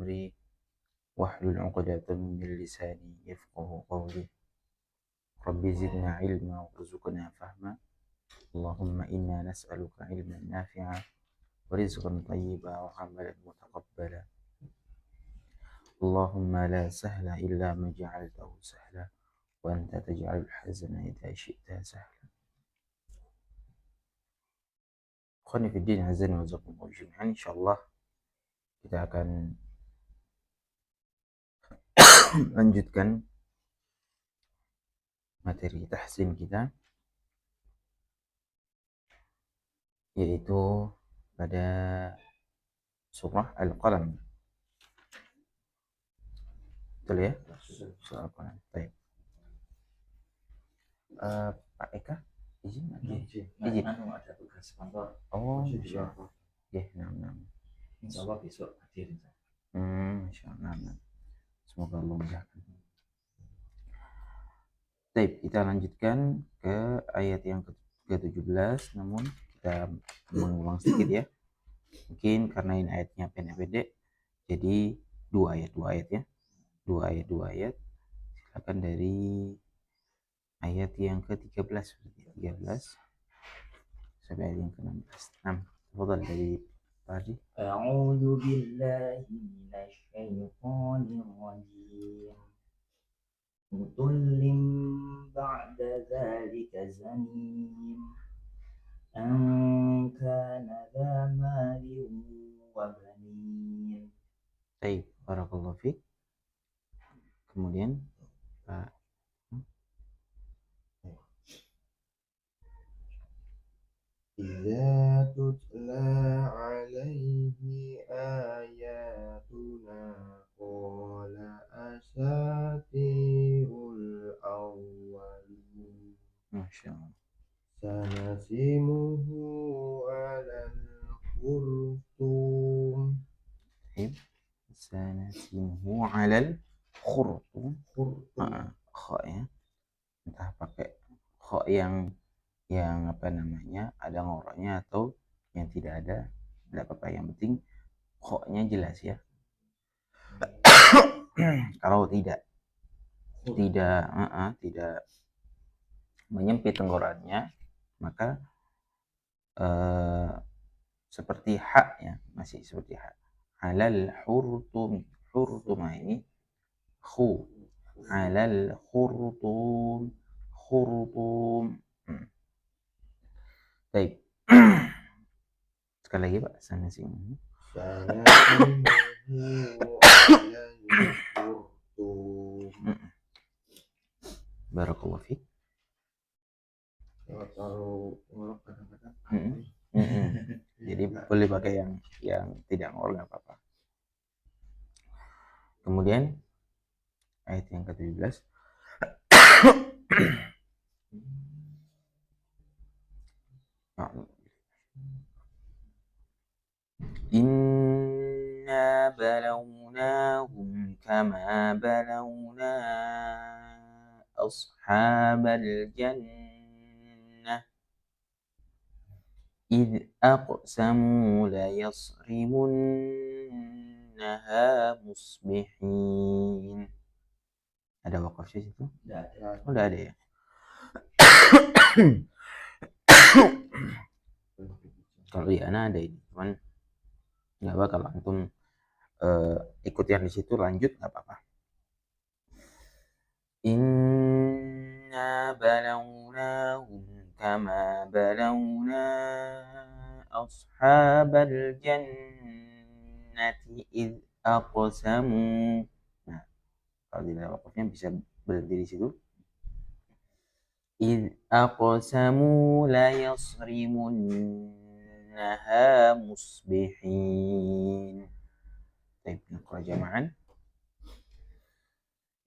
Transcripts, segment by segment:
أمري واحلل عقدة من لساني يفقه قولي رب زدنا علما وارزقنا فهما اللهم إنا نسألك علما نافعا ورزقا طيبا وعملا متقبلا اللهم لا سهل إلا ما جعلته سهلا وأنت تجعل الحزن إذا شئت سهلا. Ikhwani fiddin azan wa jazakumullah jami'an. Insyaallah kita akan lanjutkan materi tahsin kita, yaitu pada surah Al-Qalam. Betul ya? Surah Al-Qalam. Baik. Pak Eka, izin? Izin. Ada tugas kantor. Oh, insyaallah. Ya, Insyaallah besok hadir. Insyaallah. Semoga Allah memudahkan. Baik, kita lanjutkan ke ayat yang ke-17, namun kita mengulang sedikit ya. Mungkin karena ini ayatnya pendek-pendek, jadi dua ayat ya. Dua ayat. Silakan dari ayat yang ke-13 sampai ayat yang ke-16. Tafadhal dari Fahri. A'udzu billahi minasy syaithanir rajim. Mutullin ba'da dzalika zanim. An kana dza malin wa banin. Baik, barakallahu fiik. Kemudian Pak Idza tutla alaihi ayatuna qala asatirul awwalin. Masyaallah. Sanasimuhu alal khurtum. Sanasimuhu alal khurtum. Kha ya. Entah pakai kha yang apa namanya ada ngoroknya atau yang tidak ada, tidak apa-apa, yang penting kha-nya jelas ya. Kalau tidak menyempit tenggorokannya, maka seperti hak ya, masih seperti hak. Alal hurtum ini khu, alal khurtum. Baik. Sekali lagi Pak, sanasimuhu alal khurtum. Barakallahu fiik. Kalau ngorok kadang-kadang. Jadi boleh pakai yang tidak ngorok, nggak apa-apa. Kemudian ayat yang ke-17. Inna balawnahum kama balawna ashabal jannah idh aqsamu la yasrimunnaha musbihin. Ada wakaf di situ? Tidak ada ya. Kalau di ana ada ini, cuman nggak apa, kalau antum ikut yang di situ lanjut nggak apa-apa. Inna balawnahum kama balawna ashabal jannati idh aqsamu. Nah, kalau tidak wakafnya bisa berhenti di situ. Idh aqsamu la yasrimunnaha musbihin. Baik, naqra jama'an.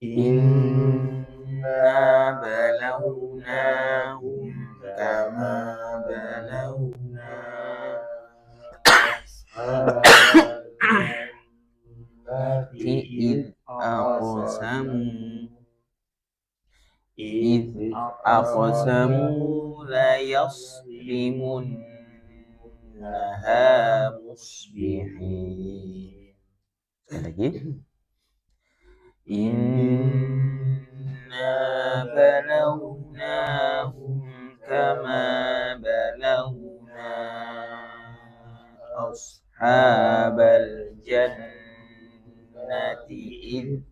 Inna balawnahum kama balawna ashabal idh aqsamu la yasrimunnaha musbihin. Sekali lagi. Inna balawnahum kama balawna ashabal jannati id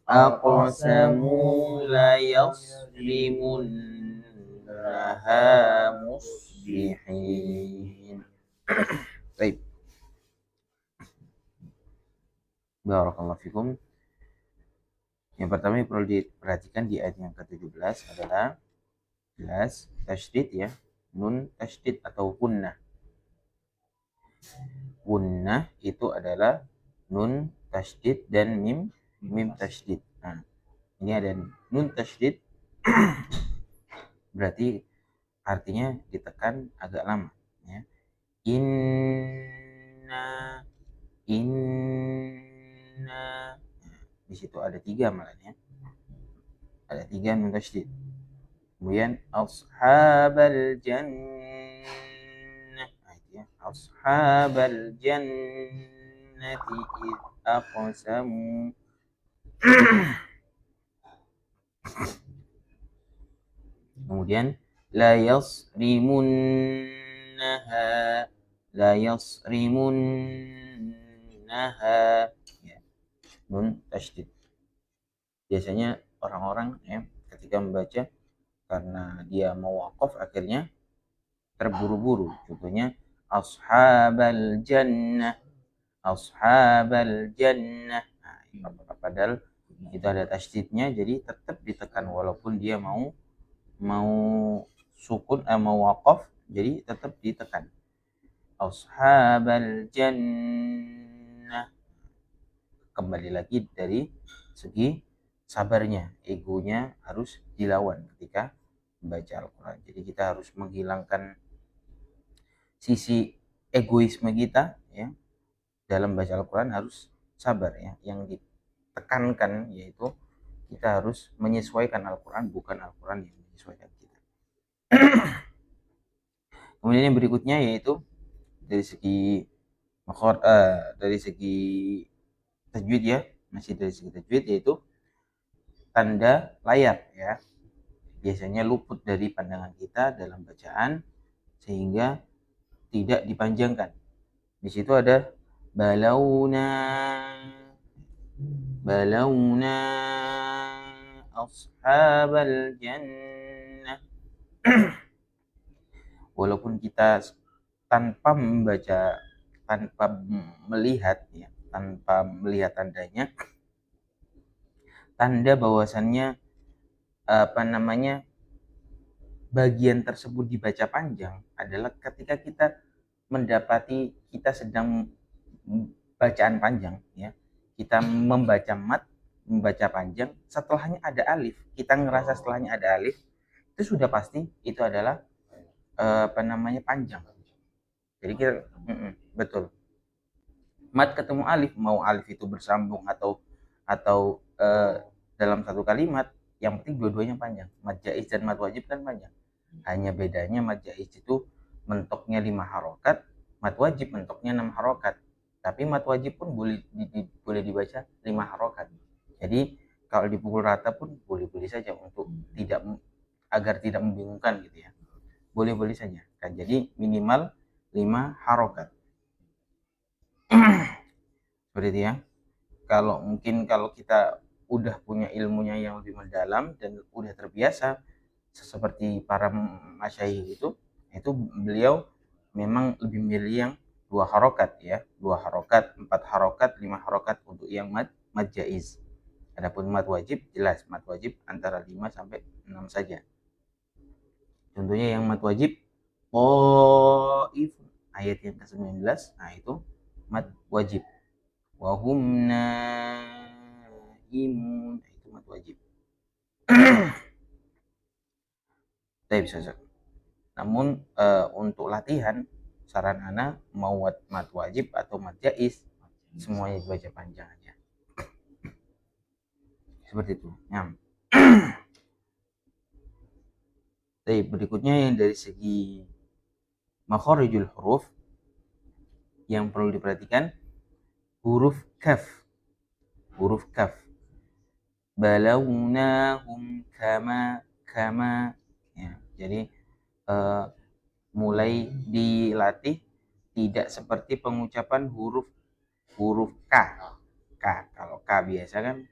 aqsamu la yasrimunnaha musbihin. Baik. Barakallahu fikum. Yang pertama yang perlu diperhatikan di ayat yang ke-17 adalah jelas tasydid ya, nun tasydid atau gunnah. Gunnah itu adalah nun tasydid dan mim tasydid. Nah, ini ada nun tasydid berarti artinya ditekan agak lama ya. Inna di situ ada 3 malahnya. Ada 3 nun tasydid. Kemudian ashabal jannah. Nah, itu ya. Ashabal jannati id aqsamu. Kemudian la yasrimunnaha ya. Nun tasydid. Biasanya orang-orang ya ketika membaca karena dia mau waqaf akhirnya terburu-buru. Contohnya ashabal jannah. Nah, padahal itu ada tasydidnya jadi tetap ditekan walaupun dia mau sukun mau waqaf jadi tetap ditekan. Ashabal jannah. Kembali lagi dari segi sabarnya, egonya harus dilawan ketika membaca Al-Quran. Jadi kita harus menghilangkan sisi egoisme kita ya. Dalam baca Al-Quran harus sabar ya. Yang ditekankan yaitu kita harus menyesuaikan Al-Quran, bukan Al-Quran yang menyesuaikan kita. Kemudian yang berikutnya yaitu dari segi tajwid ya, masih dari segi tajwid yaitu tanda layar ya. Biasanya luput dari pandangan kita dalam bacaan sehingga tidak dipanjangkan. Di situ ada balauna ashabal jannah. Walaupun kita tanpa membaca, tanpa melihat ya, tanpa melihat tandanya, tanda bahwasannya bagian tersebut dibaca panjang adalah ketika kita mendapati kita sedang bacaan panjang ya, kita membaca panjang, setelahnya ada alif, kita ngerasa setelahnya ada alif, itu sudah pasti itu adalah panjang. Jadi kita betul. Mat ketemu alif, mau alif itu bersambung atau dalam satu kalimat, yang penting dua-duanya panjang. Mad jaiz dan mad wajib kan panjang. Hanya bedanya mad jaiz itu mentoknya 5 harokat, mad wajib mentoknya 6 harokat. Tapi mad wajib pun boleh dibaca 5 harokat. Jadi kalau dipukul rata pun boleh-boleh saja untuk agar tidak membingungkan gitu ya. Boleh-boleh saja kan. Jadi minimal 5 harokat. Seperti itu ya. Kalau kita udah punya ilmunya yang lebih mendalam dan udah terbiasa seperti para masyayikh itu beliau memang lebih milih yang 2 harokat ya, 2 harokat, 4 harokat, 5 harokat untuk yang mad jaiz. Adapun mad wajib jelas mad wajib antara 5 sampai 6 saja. Contohnya yang mad wajib qaif ayat yang ke-19, nah itu mad wajib. Wa hum naimun, itu mad wajib. Baik, bisa. Namun untuk latihan saran ana mau mad wajib atau mad jaiz semuanya dibaca panjang aja. Seperti itu. Ya. Baik, berikutnya yang dari segi makharijul huruf yang perlu diperhatikan huruf kaf. Huruf kaf. Balawnahum kama ya. Jadi mulai dilatih tidak seperti pengucapan huruf K. Kalau K biasa kan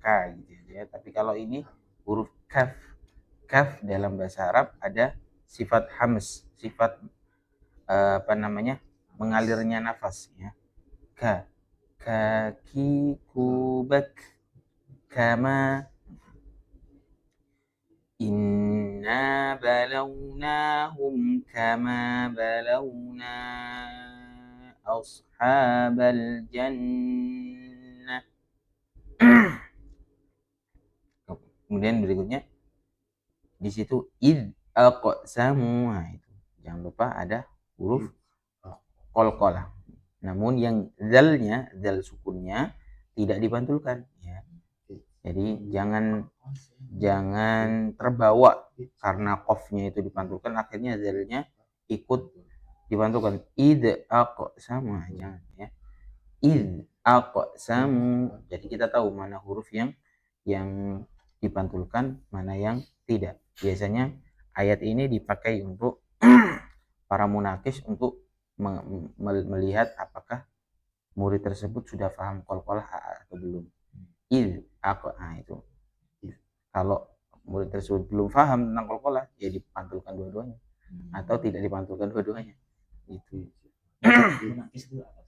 K gitu ya. Tapi kalau ini huruf kaf. Kaf dalam bahasa Arab ada sifat hams, sifat mengalirnya nafas ya. Kaki kubak kama inna balawnahum kama balawna ashabal jannah. Kemudian berikutnya di situ id aqsamu. Nah, itu jangan lupa ada huruf qalqalah. Namun yang zalnya, zal sukunnya tidak dipantulkan ya. Jadi jangan terbawa karena qafnya itu dipantulkan akhirnya zalnya ikut dipantulkan. Id aqsamu jangan ya. Id aqsamu. Jadi kita tahu mana huruf yang dipantulkan, mana yang tidak. Biasanya ayat ini dipakai untuk para munakis untuk melihat apakah murid tersebut sudah paham qalqalah atau belum. Itu. Kalau murid tersebut belum paham tentang qalqalah, ya dipantulkan dua-duanya atau tidak dipantulkan dua-duanya. Itu. Munakis itu apa?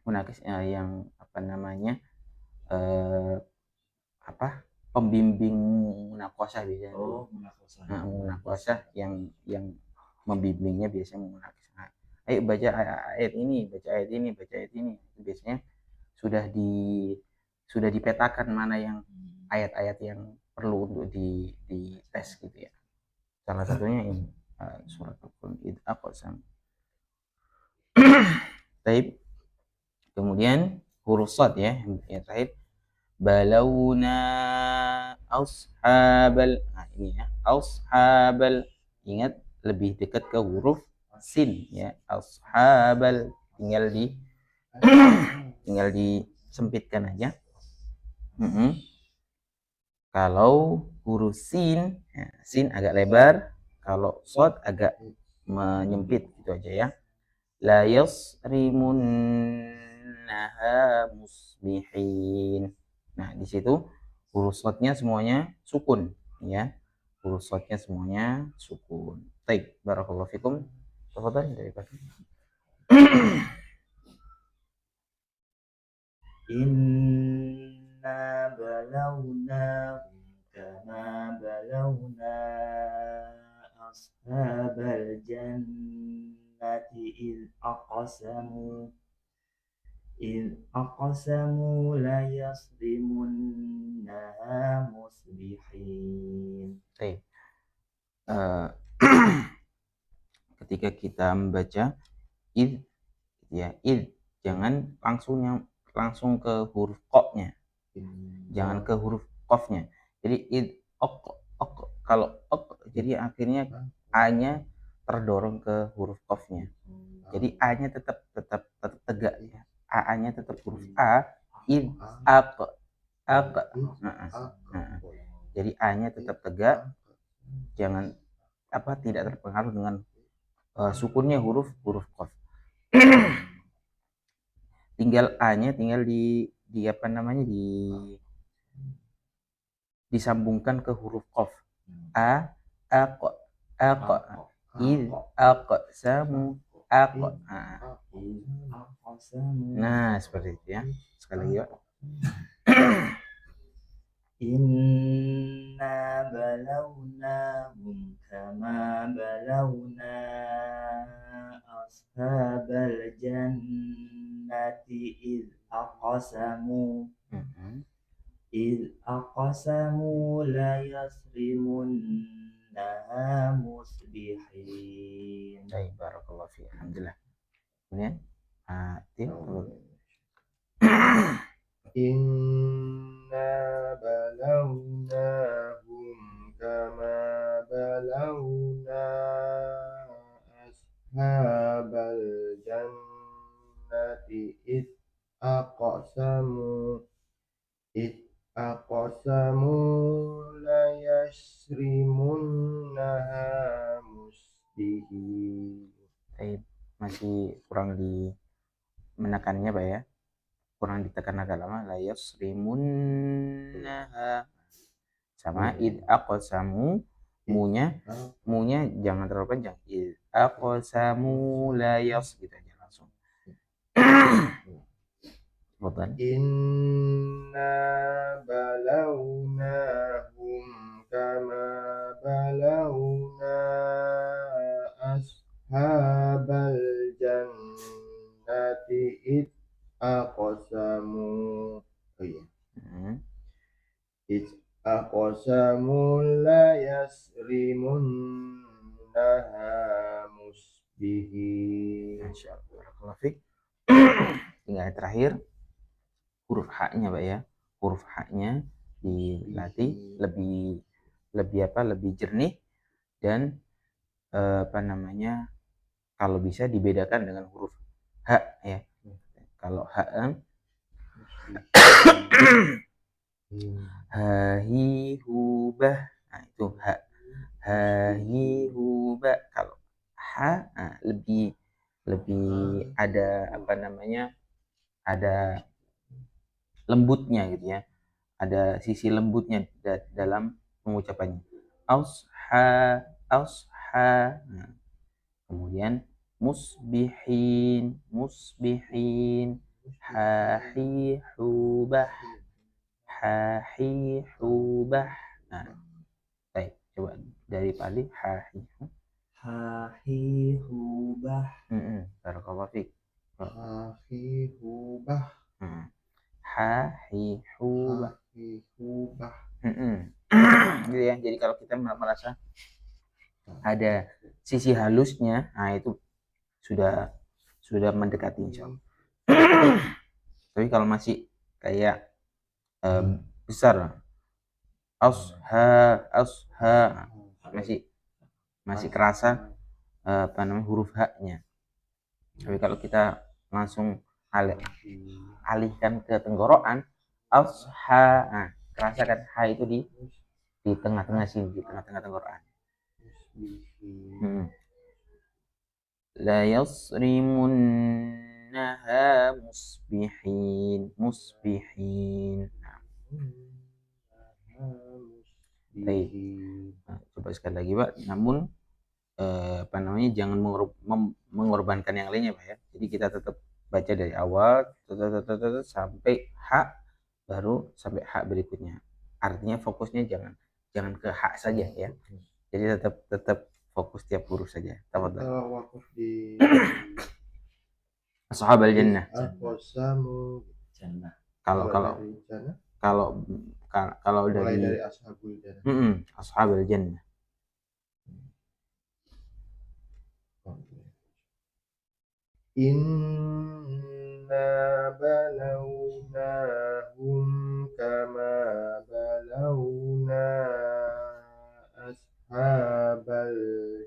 Munakis yang pembimbing munakosah biasanya. Oh, munakosah. Munakosah yang membimbingnya biasanya munakis. Ayo baca ayat ini, baca ayat ini. Biasanya sudah dipetakan mana yang ayat-ayat yang perlu untuk di tes gitu ya. Salah satunya ini surat Al-Qur'an id aqsam. Baik. Kemudian huruf shad ya, yang terakhir balawna ashabal. Nah, ini ya, ashabal. Ingat lebih dekat ke huruf sin ya, ashabal. Tinggal disempitkan aja. Kalau huruf sin, ya, sin agak lebar, kalau shad agak menyempit gitu aja ya. La yasrimunnaha musbihin. Nah, di situ huruf shadnya semuanya sukun ya. Huruf shadnya semuanya sukun. Baik, barakallahu fikum. Tafadhal dari Pak. Inna balawnahum kama balawna ashabal jannati id aqsamu la yasrimunnaha musbihin. Baik. Ketika kita membaca id ya, id jangan langsung ke huruf qafnya. Jangan ke huruf qafnya. Jadi id kalau jadi akhirnya a-nya terdorong ke huruf qafnya. Jadi a-nya tetap tegak ya. A-nya tetap huruf a, id jadi a-nya tetap tegak. Jangan tidak terpengaruh dengan sukunnya huruf qaf. Tinggal a-nya disambungkan ke huruf qaf. Id aqsamu Nah, seperti itu ya. Sekali lagi, Pak. Inna balawnahum kama balawna ashabal jannati id aqsamu la yasrimunnaha musbihin. Baik, barakallahu fi. Alhamdulillah. Kemudian Inna balawnahum kama balawna ashabal jannah إذ أقسموا ليصرمنها مصبحين. Masih kurang di menekannya Pak ya, kurang ditekan agak lama. La yasrimunnaha sama id aqsamu, munya jangan terlalu panjang. Id aqsamu la yas gitu aja langsung. Betul. Inna balawnahum kama balawna ashabal jannati id aqsamu. Oh iya. Id aqsamu la yasrimunnaha musbihin. Masyaallah. Tinggal yang terakhir huruf H-nya Pak ya. Huruf H-nya dilatih lebih jernih dan kalau bisa dibedakan dengan huruf H ya. Kalau H hahi hubah, nah itu H. Hahi hubah. Kalau H lebih ada ada lembutnya gitu ya, ada sisi lembutnya dalam pengucapannya. Ausha. Nah, kemudian musbihin, hahi hubah. Nah, baik, coba dari Pali. Hahi hubah. Barakallahu fiik. Hahi hubah. Hahi hubah. Gitu ya. Jadi kalau kita merasa ada sisi halusnya, nah itu sudah mendekati insyaallah. Tapi kalau masih kayak besar, masih kerasa huruf H-nya. Tapi kalau kita langsung alihkan ke tenggorokan, nah, kerasa kan H itu di tengah-tengah sini, di tengah-tengah tenggorokan. La yasrimunnaha musbihin. Baik. Nah, coba sekali lagi Pak. Namun jangan mengorbankan yang lainnya Pak ya. Jadi kita tetap baca dari awal sampai H, baru sampai H berikutnya. Artinya fokusnya jangan ke H saja ya. Jadi tetap fokus tiap huruf saja. Wakaf di Ashabal jannah. Aqsamu Jannah. Kalau mulai dari ashabul jannah. Ashabal jannah. Inna balawnahum kama balawna ashabal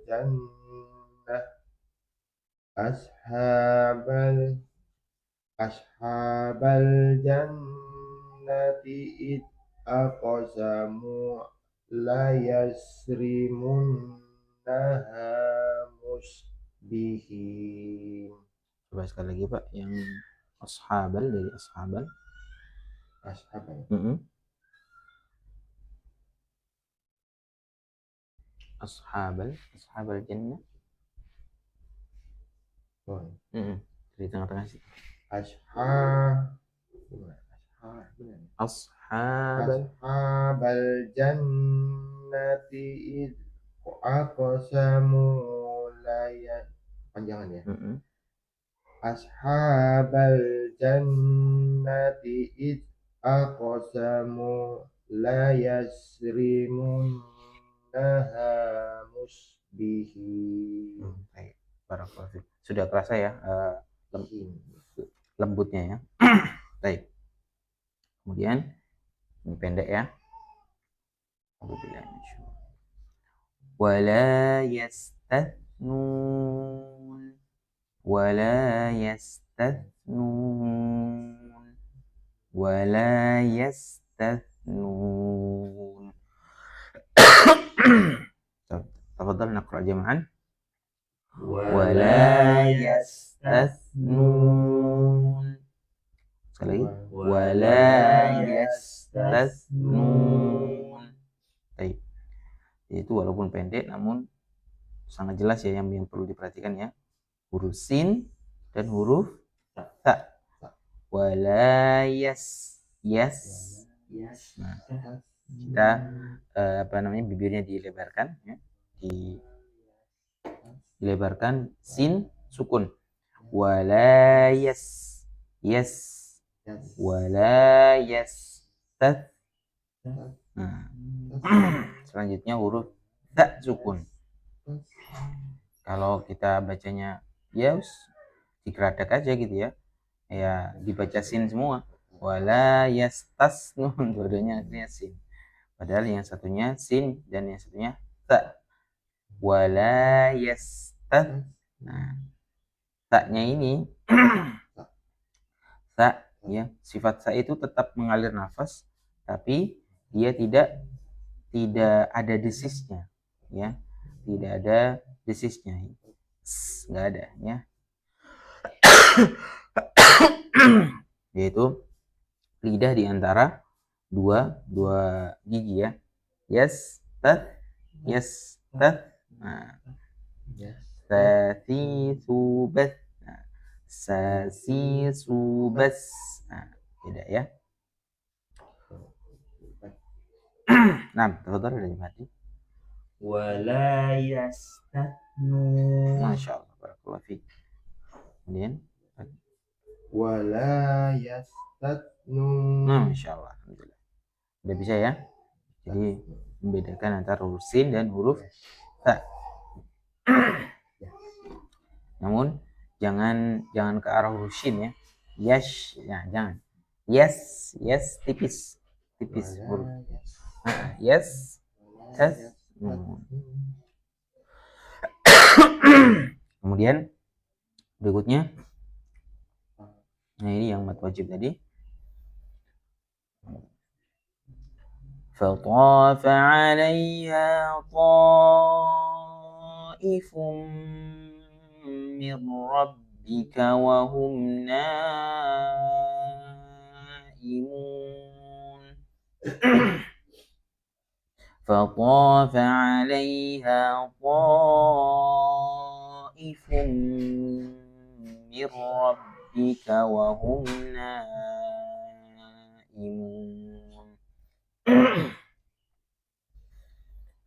jannah jannati id aqsamu la yasrimunnaha musbihin. Coba sekali lagi Pak, yang ashabal dari ashabal. Ashabal jannah. Di tengah-tengah sih. Ashabal jannati id aqsamu panjangan ya. Ashabal jannati id aqsamu la yasrimunnaha musbihin. Baik, barakallahu fiik. Sudah kerasa ya lembutnya ya. Baik. Kemudian ini pendek ya. Wala yastathnun. yastathnun wala yastathnun. Tafadhal naqra jam'an. Wala yastathnun. Sekali lagi. Wala yastathnun. Baik. Itu walaupun pendek namun sangat jelas ya, yang perlu diperhatikan ya. Huruf sin dan huruf ta. Wala yes. Nah, kita bibirnya dilebarkan ya. Dilebarkan, sin sukun. Wala yes. Wala yes. Nah, selanjutnya huruf ta sukun. Kalau kita bacanya ya dikeradakan aja gitu ya. Ya dibaca sin semua. Wala yastasnun, dua-duanya artinya sin. Padahal yang satunya sin dan yang satunya ta. Wala yastat. Nah, ta-nya ini ta ya, sifat sa itu tetap mengalir nafas tapi dia tidak ada desisnya ya. Tidak ada desisnya. Enggak ada ya. Yaitu lidah di antara dua gigi ya. Yes, tat. Nah, sasi subas. Nah, sasi subas. Nah, beda ya. Nah, tafadhal dari mati. Wala yastathnun. Masya Allah, barakallahu fiik. Kemudian wala yastathnun. nah, Masya Allah, alhamdulillah. Udah bisa ya. Jadi membedakan antara huruf sin dan huruf ta. Namun jangan ke arah huruf shin ya. Yash, ya jangan. Yes, tipis huruf. Yes, tas. Kemudian berikutnya, nah ini yang mat wajib tadi. فطاف عليها طائف من ربك وهم نائمون. فطاف عليها طائف من ربك وهم نائمون.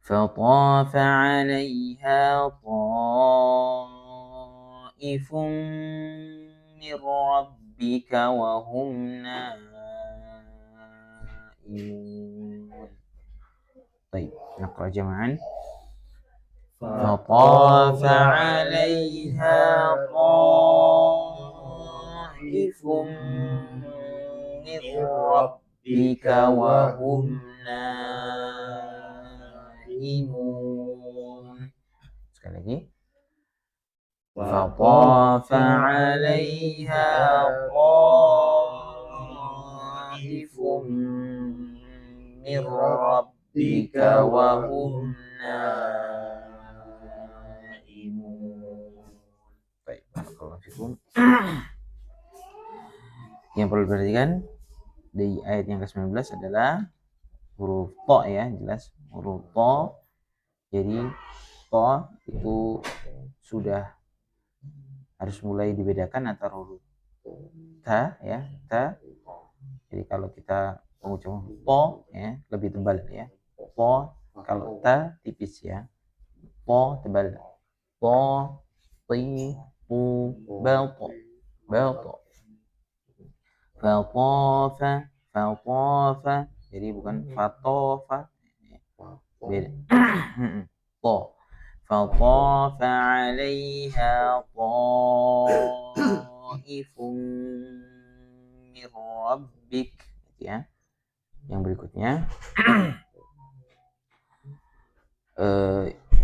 فطاف عليها طائف من ربك وهم نائمون. طيب نقرأ جمعا. فطاف عليها طائف من ربك وهم نائمون. Sekali lagi. فطاف عليها طائف من ربك وهم نائمون. Baik, barakallahu fikum. Yang perlu diperhatikan di ayat yang ke-19 adalah huruf to ya, jelas huruf to. Jadi to itu sudah harus mulai dibedakan antara huruf ta ya, ta. Jadi kalau kita mengucapkan to ya lebih tebal ya. To, kalau ta tipis ya. To tebal. To, ti, tu, bal to. Fatofa. Jadi bukan fatofa. Beda. To. Fatofa 'alaiha ta'ifun min rabbik ya. Yang berikutnya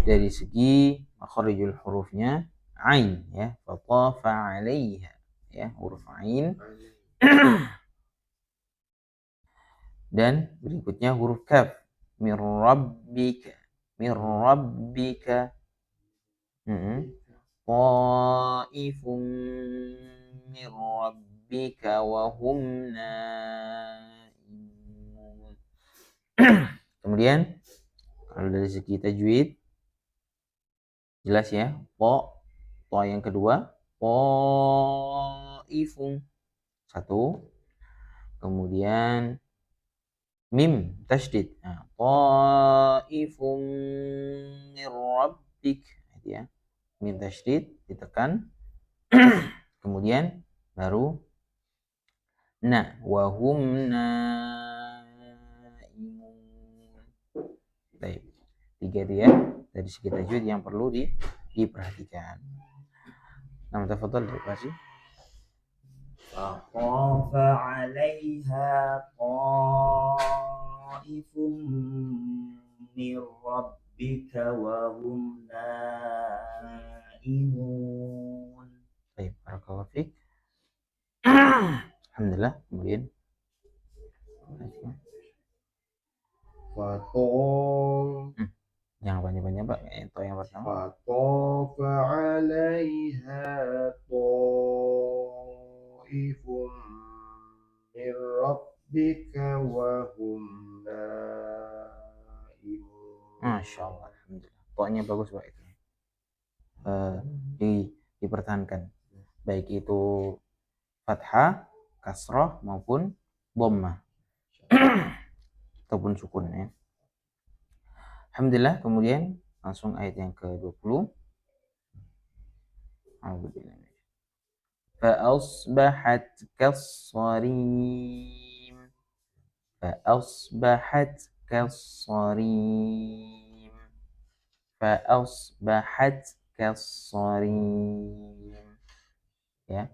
dari segi makharijul hurufnya ain ya. Fatafa 'alaiha ya, huruf ain. Dan berikutnya huruf kaf, min rabbika, min rabbika. Ta'ifun min rabbika wa hum naimun. Kemudian kalau dari segi tajwid jelas ya, to yang kedua, ta'ifun, satu. Kemudian mim tasydid, ta'ifun min rabbik, gitu ya, mim tasydid ditekan. Kemudian baru wa hum naimun. Baik, tiga itu ya dari segi tajwid yang perlu diperhatikan. Nah, tafadhal dikasih. فطاف عليها طائف من ربك وهم نائمون. Baik, barakallahu fiik. Alhamdulillah. Kemudian Fatong. Jangan panjang-panjang Pak. Itu yang pertama. Fatofa 'alaiha ta'ifum min rabbika wa hum naimun. Masya Allah. Alhamdulillah. Pokoknya bagus Pak itu. Dipertahankan. Baik itu fathah, kasroh maupun dhammah. Ataupun sukun ya. Alhamdulillah. Kemudian langsung ayat yang ke-20. Fa'asbahat kassarim. Fa'asbahat kassarim. Fa'asbahat kassarim. Ya.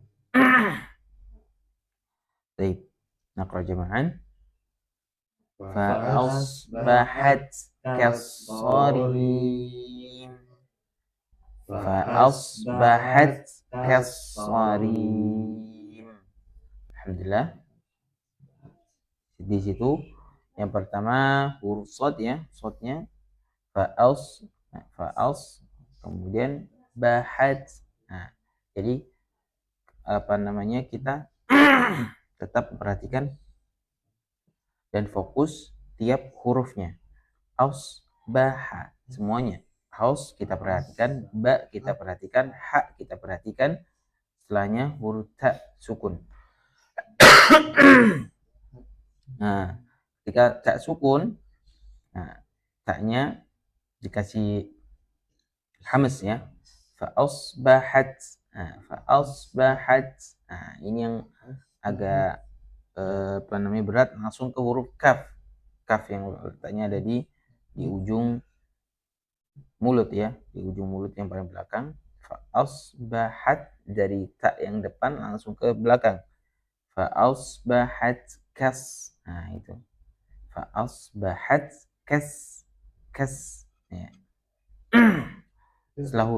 Baik. Naqra jama'an. Fa'asbahat kassarim. Fa'asbahat kassarim. Alhamdulillah. Di situ yang pertama huruf shad ya, shadnya fa'as, kemudian bahat. Nah, jadi kita tetap perhatikan dan fokus tiap hurufnya. Aus, baha, semuanya. Aus kita perhatikan, ba kita perhatikan, ha kita perhatikan. Setelahnya huruf ta sukun. Nah, ketika ta sukun, nah, ta-nya dikasih hamas ya. Fa'asbahat. Nah, fa'asbahat. Nah, ini yang agak berat, langsung ke huruf kaf. Kaf yang letaknya ada di ujung mulut ya, di ujung mulut yang paling belakang. Fa'asbahat, dari ta yang depan langsung ke belakang. Fa'asbahat kas. Nah, itu. Fa'asbahat kas ya. Setelah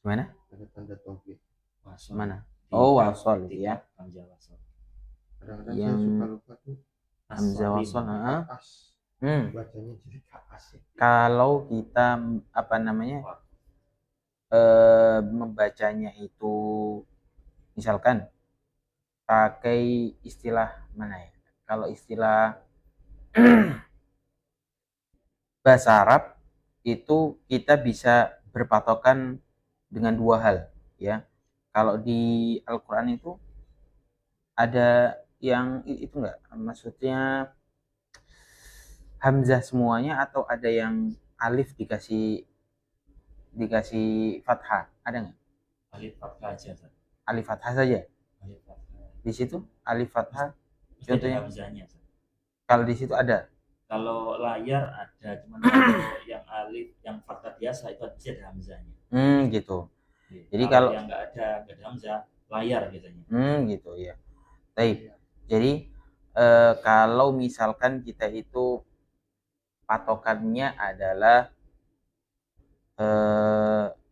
gimana? Ada tanda tauhid. Mana? Oh, wasol ya. Kadang-kadang Yang saya suka lupa tuh. Hamzah wasol, Bacanya jadi kaas ya. Kalau kita membacanya itu misalkan pakai istilah mana ya? Kalau istilah bahasa Arab itu kita bisa berpatokan dengan dua hal ya. Kalau di Al-Qur'an itu ada yang itu enggak? Maksudnya hamzah semuanya atau ada yang alif dikasih fathah? Ada enggak? Alif fathah aja. Alif fathah saja. Alif fathah. Di situ alif fathah. Contohnya hamzahnya. Kalau di situ ada. Kalau layar ada, cuman kalau yang alif, yang fathah biasa itu bisa ada hamzahnya. Gitu. Jadi kalau yang enggak ada hamzah, layar biasanya. Gitu ya. Baik. Jadi kalau misalkan kita itu patokannya adalah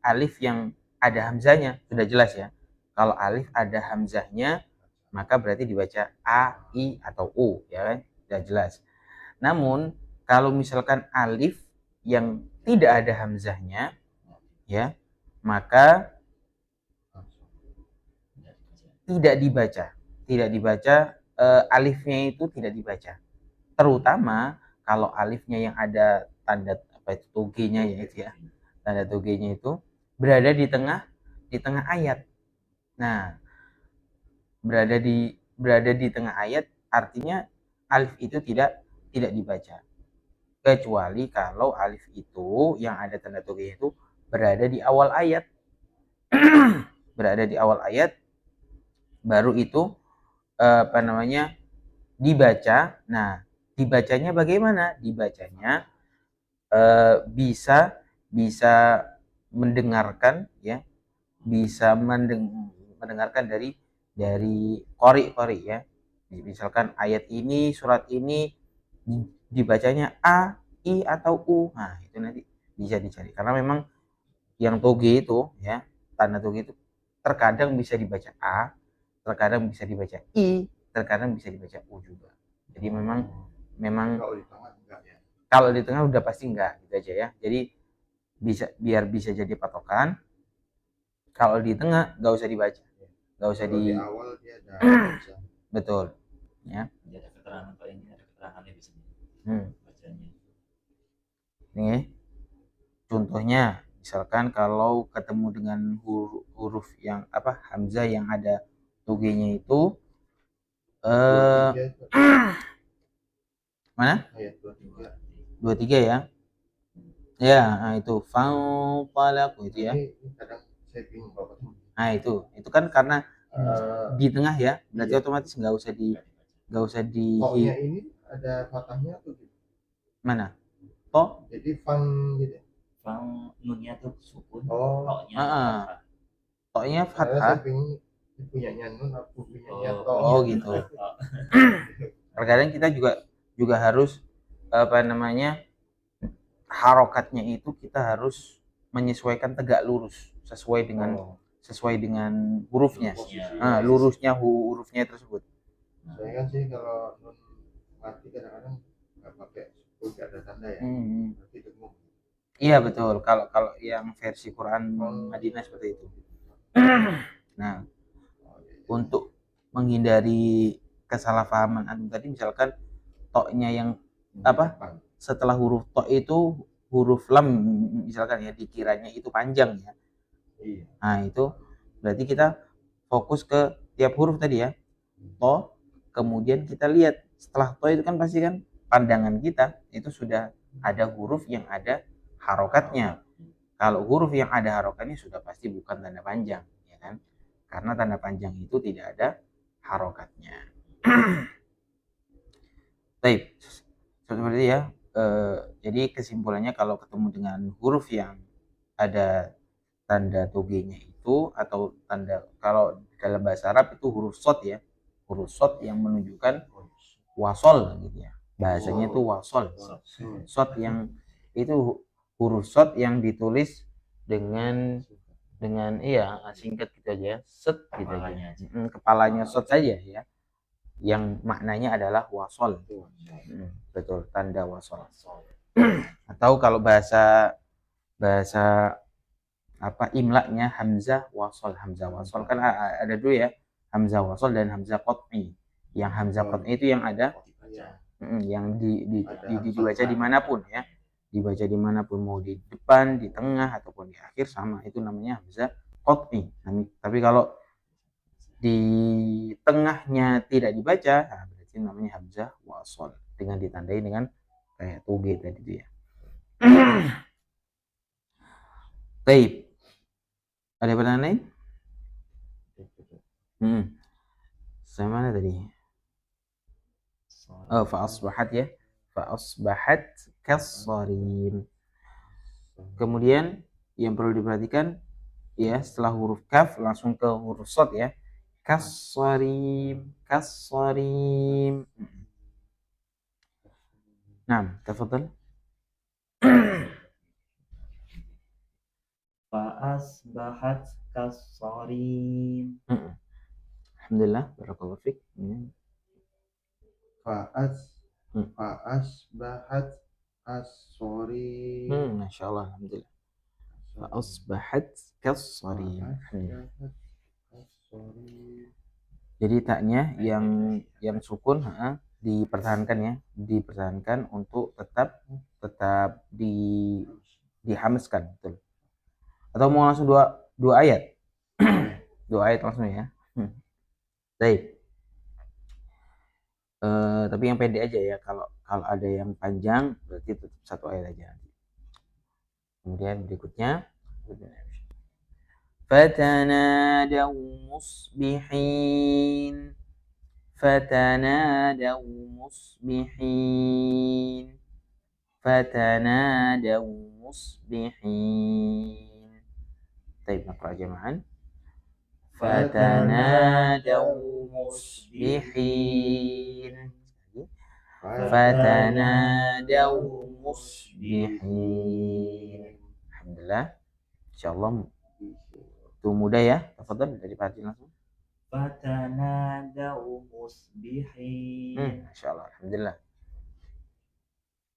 alif yang ada hamzahnya, sudah jelas ya. Kalau alif ada hamzahnya, maka berarti dibaca A, I, atau U, ya kan? Sudah jelas. Namun, kalau misalkan alif yang tidak ada hamzahnya, ya, maka tidak dibaca. Tidak dibaca, alifnya itu tidak dibaca. Terutama kalau alifnya yang ada tanda apa itu togenya ya itu ya. Tanda togenya itu berada di tengah ayat. Nah, berada di tengah ayat artinya alif itu tidak dibaca. Kecuali kalau alif itu yang ada tanda togenya itu berada di awal ayat. Berada di awal ayat, baru itu apa namanya dibaca. Nah, dibacanya bagaimana? Dibacanya bisa mendengarkan ya, bisa mendengarkan dari qori ya. Misalkan ayat ini, surat ini dibacanya A, I, atau U. Nah, itu nanti bisa dicari. Karena memang yang toge itu ya, tanda toge itu terkadang bisa dibaca A, terkadang bisa dibaca I, terkadang bisa dibaca U juga. Jadi memang kalau di tengah udah pasti enggak gitu aja ya. Jadi biar bisa jadi patokan, kalau di tengah nggak usah dibaca, nggak usah di awal dia ada betul ya. Jadi ada keterangan kalau ini ada keterangannya di sini. Bacanya. Nih contohnya, misalkan kalau ketemu dengan huruf yang apa hamzah yang ada togenya itu mana? Ayat 23. 23 ya. Ya, nah itu fanqalaku itu ya. Ini kadang saya bingung Bapak. Nah, itu kan karena di tengah ya, berarti iya. otomatis nggak usah di Pokoknya ini ada fathahnya tuh gitu. Mana? To? Jadi fang gitu. Fang nunnya tuh sukun, Oh. toknya fathah. Toknya Saya fathah. bingung punyanya nun aku punyanya to. Oh gitu. Terkadang kita juga harus apa namanya harokatnya itu kita harus menyesuaikan tegak lurus sesuai dengan hurufnya. Nah, lurusnya hurufnya tersebut. Saya kan sih kalau nun mati kadang-kadang nggak pakai nggak ada tanda ya. Berarti dengung. Iya betul. Kalau yang versi Quran Madinah seperti itu. Nah, untuk menghindari kesalahpahaman antum tadi, misalkan toknya yang apa setelah huruf to itu huruf lam misalkan ya, dikiranya itu panjang ya. Nah, itu berarti kita fokus ke tiap huruf tadi ya. To, kemudian kita lihat setelah to itu kan pasti kan pandangan kita itu sudah ada huruf yang ada harokatnya. Kalau huruf yang ada harokatnya sudah pasti bukan tanda panjang ya kan, karena tanda panjang itu tidak ada harokatnya. Baik, seperti ya. Jadi kesimpulannya kalau ketemu dengan huruf yang ada tanda togenya itu, atau tanda, kalau dalam bahasa Arab itu huruf shad ya, huruf shad yang menunjukkan wasol gitu ya, bahasanya itu wasol. Shad yang itu huruf shad yang ditulis dengan iya singkat gitu aja, set gitu aja, kepalanya shad saja ya, yang maknanya adalah wasol. Betul, tanda wasol. Atau kalau bahasa apa imlaknya hamzah wasol kan ada dua ya, hamzah wasol dan hamzah qat'i. Yang hamzah qat'i itu yang ada yang dibaca dimanapun ya, dibaca dimanapun, mau di depan, di tengah, ataupun di akhir sama, itu namanya hamzah qat'i. Tapi kalau di tengahnya tidak dibaca, nah berarti namanya hamzah wasol dengan ditandai dengan kayak toge tadi itu ya. Baik, ada pertanyaan lain? Sama mana tadi? Oh, fa'asbahat ya, fa'asbahat kassarim. Kemudian yang perlu diperhatikan ya, setelah huruf kaf langsung ke huruf shad ya, kassarim. Nah, tafadhal. Fa'asbahat kassarim. Alhamdulillah, barakallahu fik. Fa'asbahat as-sorim. Masya Allah, alhamdulillah. Fa'asbahat kassarim. Fa'asbahat as-sorim. Jadi taknya yang sukun dipertahankan ya, dipertahankan untuk tetap dihamskan, betul. Atau mau langsung dua ayat? Dua ayat langsung ya. Baik. Tapi yang pendek aja ya. Kalau ada yang panjang berarti tetap satu ayat aja. Kemudian berikutnya, fatanadaw musbihin. Fatanadaw musbihin. Fatanadaw musbihin. Baik, naqra jama'an. Fatanadaw musbihin. Fatanadaw musbihin. Alhamdulillah. Insyaallah itu mudah ya. Tafadhal dari Pak Haji langsung. Fatanadaw musbihin. Insyaallah. Alhamdulillah.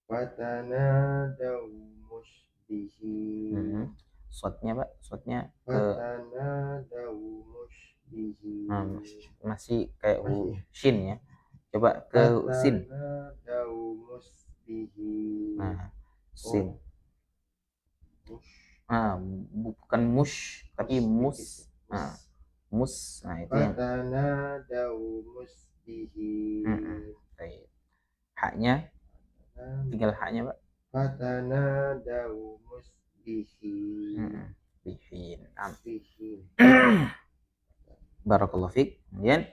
Fatanadaw musbihin. Shotnya Pak, shotnya Fatanadaw musbihin. Masih kayak shin ya. Coba ke sin. Fatanadaw musbihin. Nah, sin. Bukan mush tapi mus. Mus. Nah, itu yang Fatanadaw musbihin. Baik. Haknya tinggal haknya, Pak. Fatanadaw musbihin. Bihin. Musbihin. Barakallahu fiik. Kemudian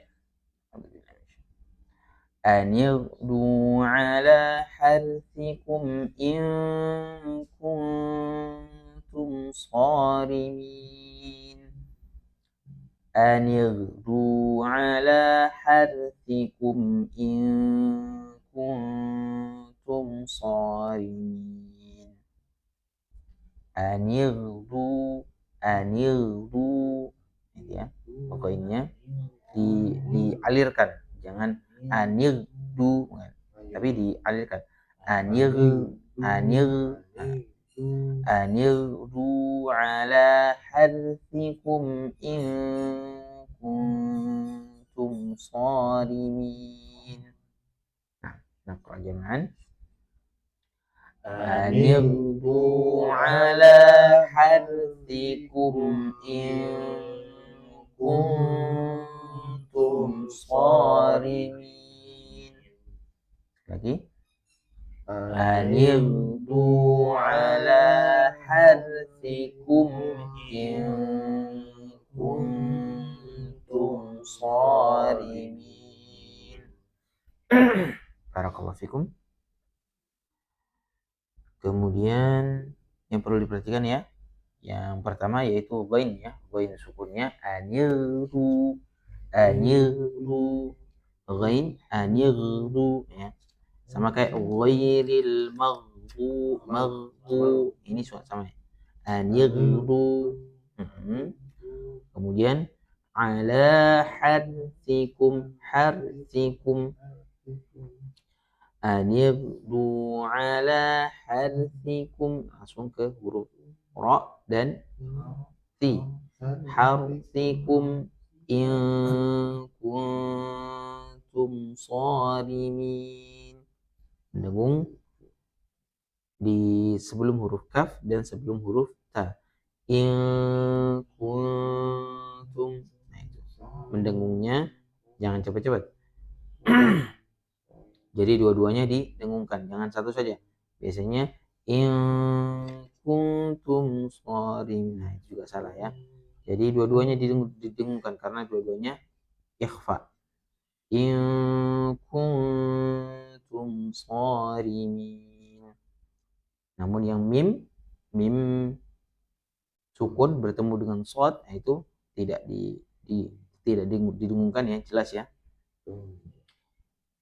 Anirdu ala harthikum in kuntum sarimin. Anirdu ala harthikum in kuntum sarimin. Anirdu ini ya, pokoknya dialirkan, jangan anirdu, tapi dialirkan. Anirdu ala harthikum in kuntum sarimin. Naqra jam'an. Anirdu ala harthikum in kuntum sarimin. Lagi. Anirdu ala harthikum in kuntum sarimin. Barakallahu fikum. Kemudian yang perlu diperhatikan ya, yang pertama yaitu ghain ya, ghain sukunnya anirdu, ghain anirdu ya, sama kayak ghairil maghdu, ini sama ya, anirdu. Kemudian ala harthikum, anirdu ala harthikum, langsung ke huruf ra dan ti. Harthikum in kuntum sarimin. Mendengung di sebelum huruf kaf dan sebelum huruf ta. In kuntum. Nah, itu. Mendengungnya jangan cepat-cepat. Jadi dua-duanya didengungkan, jangan satu saja. Biasanya in kuntum sharimin. Nah, itu juga salah ya. Jadi dua-duanya didengungkan karena dua-duanya ikhfa. In kuntum sharimin. Namun yang mim sukun bertemu dengan shad, itu tidak didengungkan ya, jelas ya.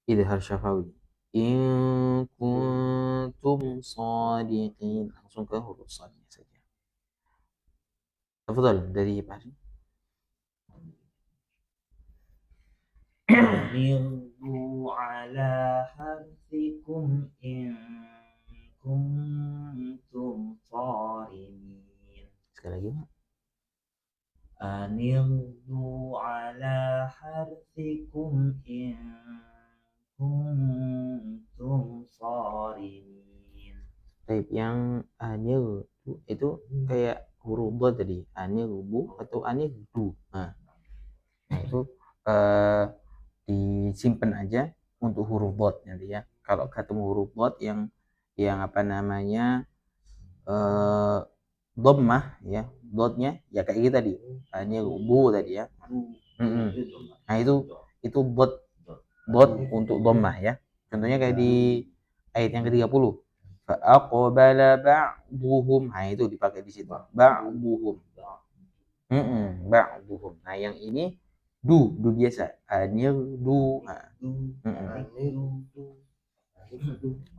Idhar syafawi. In kuntum shadiqin, langsung ke huruf shadnya saja. Tafadhol dari Pak Hasim. Anirdu ala harthikum in kuntum sharimin. Sekali lagi Pak. Anirdu ala harthikum in kuntum sharimin. Baik, yang anil itu kayak huruf dot tadi, anil atau anil du. Nah itu disimpan aja untuk huruf dot nanti ya. Kalau ketemu huruf dot yang apa namanya dhammah ya, dotnya ya kayak gitu tadi, anil bu tadi ya. Nah itu dot untuk dhammah ya. Contohnya kayak di ayat yang ke-30. Fa'aqbala ba'duhum. Nah itu dipakai di situ. Ba'duhum. Ba'duhum. Nah yang ini du biasa. Anirdu. Nah.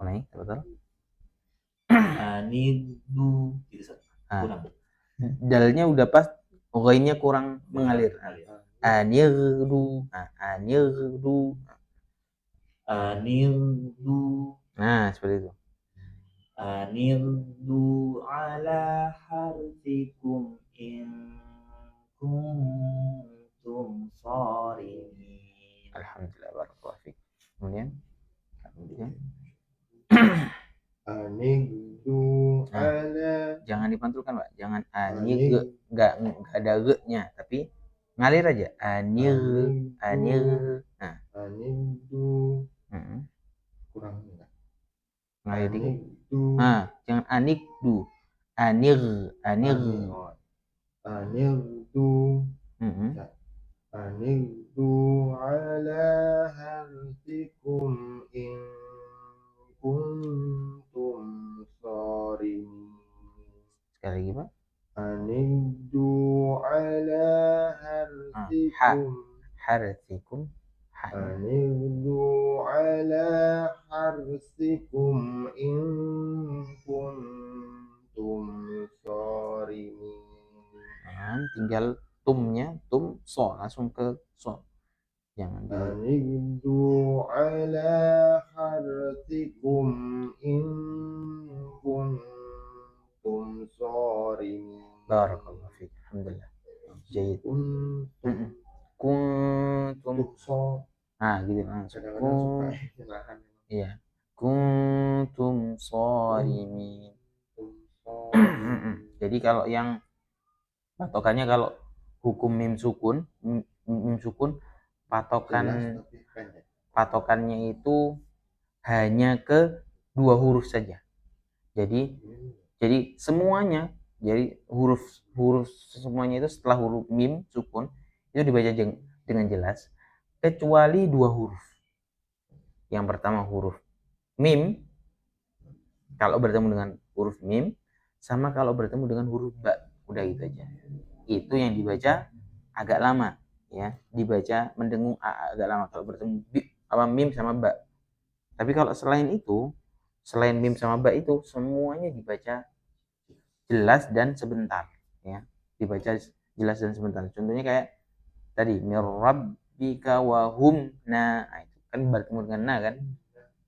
Ulangi, betul? Anirdu. Nah, dalnya udah pas, ghainnya kurang mengalir. Anirdu. Nah, anirdu. Anirdu. Nah, seperti itu. Anirdu ala harthikum in kuntum sharimin. Alhamdulillah, barakallahu fiik. Kemudian Anirdu ala. jangan dipantulkan, Pak. Jangan anig, enggak ada ge-nya, tapi ngalir aja. Anir. Nah, Anirdu kurang enggak? ngalir dikit. Nah, jangan anik du. Anir. Anirdu. Anirdu ala harthikum in kuntum sharimin. Sekali lagi, Pak. Anirdu ala harthikum. Harthikum. Anirdu ala harthikum in kuntum sharimin. Nah, tinggal tumnya, tum so, langsung ke so. Jangan di Anirdu ala harthikum in kuntum sharimin. barakallahu fiik. Alhamdulillah. Jayid. Kuntum. Nah, gitu langsung. Iya. Kuntum sharimin. Jadi kalau yang patokannya, kalau hukum mim sukun patokannya itu hanya ke dua huruf saja. Jadi semuanya, jadi huruf semuanya itu setelah huruf mim sukun itu dibaca dengan jelas, kecuali dua huruf. Yang pertama huruf mim kalau bertemu dengan huruf mim, sama kalau bertemu dengan huruf ba. Udah gitu aja. Itu yang dibaca agak lama ya, dibaca mendengung agak lama kalau bertemu mim sama ba. Tapi kalau selain itu, selain mim sama ba itu semuanya dibaca jelas dan sebentar ya, dibaca jelas dan sebentar. Contohnya kayak tadi mirabbika wa hum na, itu kan bertemu dengan na kan.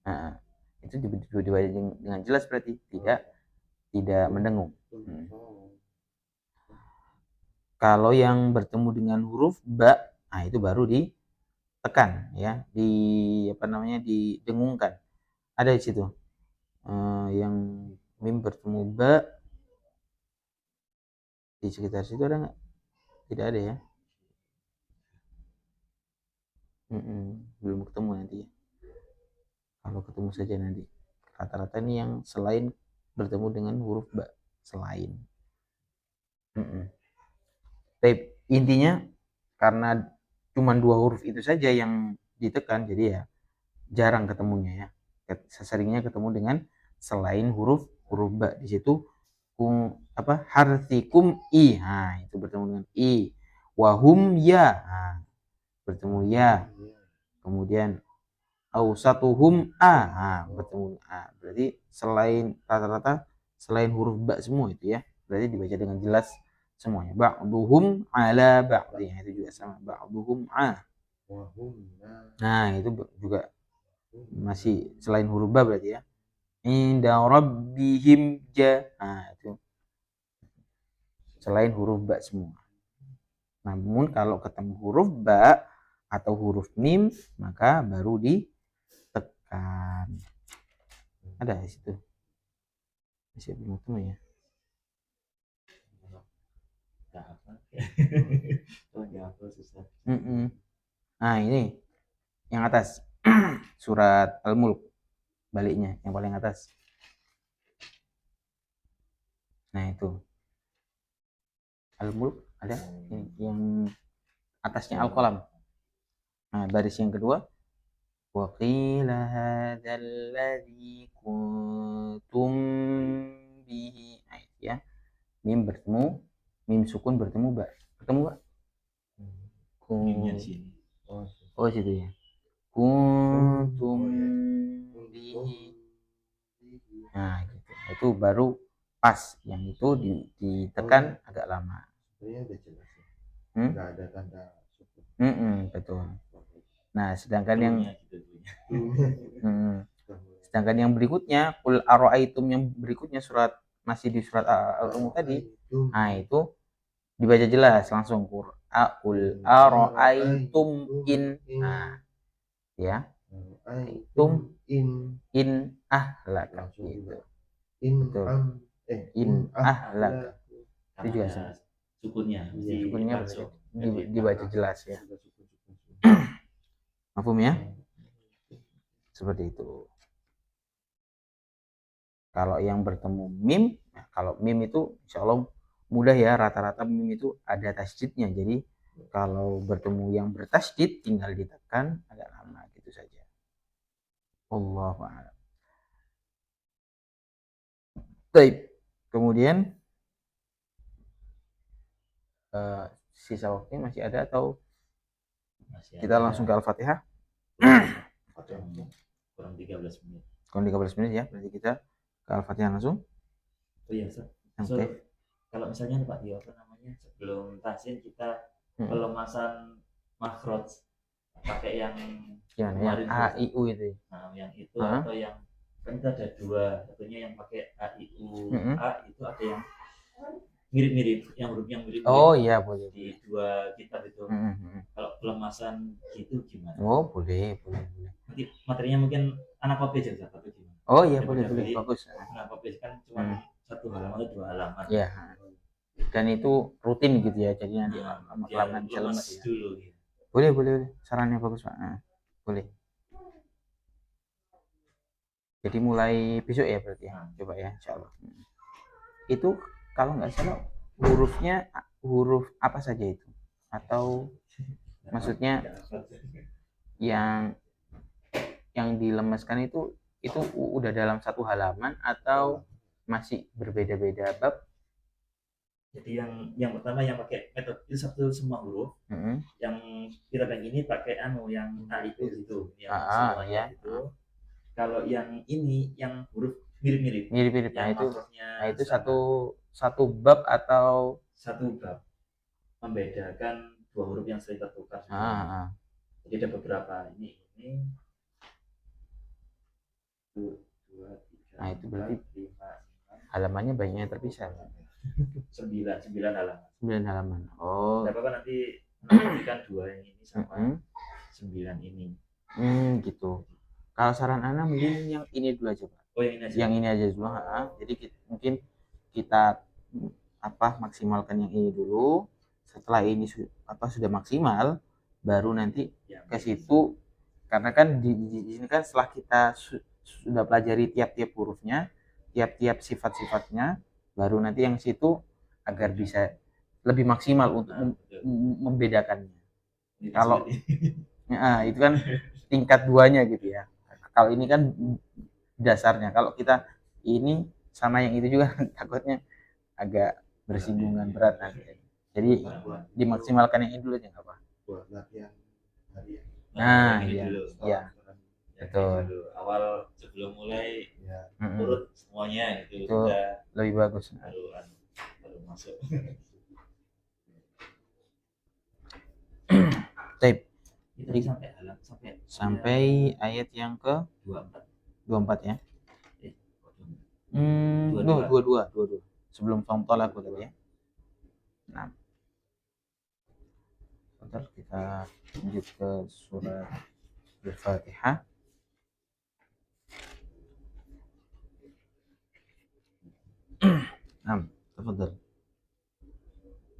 Nah, itu dibaca dengan jelas, berarti tidak mendengung. Kalau yang bertemu dengan huruf ba, nah itu baru ditekan ya, didengungkan. Ada di situ yang mim bertemu ba, di sekitar situ ada nggak? Tidak ada ya. Belum ketemu nanti ya. Kalau ketemu saja nanti. Rata-rata ini yang selain bertemu dengan huruf ba, selain. Tapi intinya karena cuma dua huruf itu saja yang ditekan, jadi ya jarang ketemunya ya. Seringnya ketemu dengan selain huruf ba. Di situ harthikum i, nah itu bertemu dengan i. Wahum ya, nah, bertemu ya. Kemudian ausatuhum a, nah, bertemu a. Berarti rata-rata selain huruf ba semua itu ya, berarti dibaca dengan jelas semuanya. Ba'duhum ala ba'di, itu juga sama. Ba'duhum a. Nah, itu juga masih selain huruf ba berarti ya. Inda rabbihim ja. Nah, itu selain huruf ba semua. Namun kalau ketemu huruf ba atau huruf mim, maka baru ditekan. Ada di situ. Masih belum ketemu ya. Susah. Nah, ini yang atas. Surat Al-Mulk. Baliknya yang paling atas. Nah, itu. Al-Mulk ada ini, yang atasnya Al-Qalam. Nah, baris yang kedua. Wa qila hadzal ladzi kuntum bihi. Nah, ya. Mim bertemu, mim sukun bertemu ba. Bertemu ba? Mimnya di sini. Oh, situ ya. Kuntum bihi. Nah, gitu. Itu baru pas. Yang itu ditekan agak lama. Sebenarnya udah jelas ya. Hmm? Nggak ada tanda sukun. Betul. Nah, sedangkan yang Dulunya. sedangkan yang berikutnya, qul aro'aitum, yang berikutnya surat masih di surat Al-Mulk tadi. Nah, itu dibaca jelas langsung qul aro'aitum in. Nah, ya. Aitum in ahlaka gitu. Betul. In ahlaka. Itu juga sama. Sukunnya Sukunnya langsung dibaca jelas ya. Mafhum ya? Seperti itu. Kalau yang bertemu mim, nah kalau mim itu insya Allah mudah ya, rata-rata mim itu ada tasydidnya. Jadi kalau bertemu yang bertasydid tinggal ditekan agak lama gitu saja. Allahu a'lam. Baik. Kemudian sisa waktunya masih ada atau kita langsung ke Al-Fatihah? Kurang 13 menit. Kurang 13 menit ya, berarti kita ke Al-Fatihah langsung. Oh iya, so, kalau misalnya Pak Dio, apa namanya, sebelum tahsin kita pelemasan makhraj pakai yang kemarin A I U itu. Nah, yang itu atau yang kan kita ada dua, satunya yang pakai A I U A, itu ada yang mirip-mirip, yang huruf yang mirip-mirip. Oh iya, boleh. Di dua kitab itu. Kalau pelemasan gitu gimana? Oh, boleh. Nanti materinya mungkin anak kopi aja atau gimana? Oh iya, boleh, bagus. Anak kopi kan cuma satu halaman atau dua halaman. Iya. Dan itu rutin gitu ya, jadi nanti lama-lama bisa lemas ya. Dulu, gitu. Boleh. Sarannya bagus, Pak. Boleh. Jadi mulai besok ya berarti ya. Coba ya, insyaallah. Itu kalau nggak salah hurufnya huruf apa saja itu? Atau maksudnya yang dilemaskan itu udah dalam satu halaman atau masih berbeda-beda bab? Jadi yang pertama yang pakai metode itu satu semua huruf. Yang kita ini pakai yang itu gitu, yang semuanya itu. Kalau yang ini yang huruf mirip-mirip. Nah itu satu bab atau satu bab membedakan dua huruf yang sering tertukar. Jadi ada beberapa ini 2, 3. Nah itu berarti 5, halamannya banyak yang terpisah. 9 halaman. 9 halaman. Oh. Tidak apa-apa, nanti menambahkan 2 yang ini sama 9 ini. Gitu. Kalau saran Ana mungkin yang ini dulu aja, Pak. Oh, yang ini aja. Yang ini aja dulu, Jadi mungkin kita maksimalkan yang ini dulu. Setelah ini sudah maksimal, baru nanti ke situ. Karena kan di sini kan setelah kita sudah pelajari tiap-tiap hurufnya, tiap-tiap sifat-sifatnya, baru nanti yang situ agar bisa lebih maksimal untuk membedakannya. Kalau itu kan tingkat 2-nya gitu ya. Kalau ini kan dasarnya. Kalau kita ini sama yang itu juga takutnya agak bersinggungan berat nanti. Jadi dimaksimalkan yang ini dulu aja nggak apa. Buat latihan harian. Nah, iya. Betul. Awal sebelum mulai urut semuanya itu lebih bagus. Baru masuk. Taib. Jadi sampai sampai ayat yang ke 24 ya. Dua. Sebelum famtalaku tadi ya. Nah, sebentar kita lanjut ke surat Al-Fatihah. Nah, tafadhal.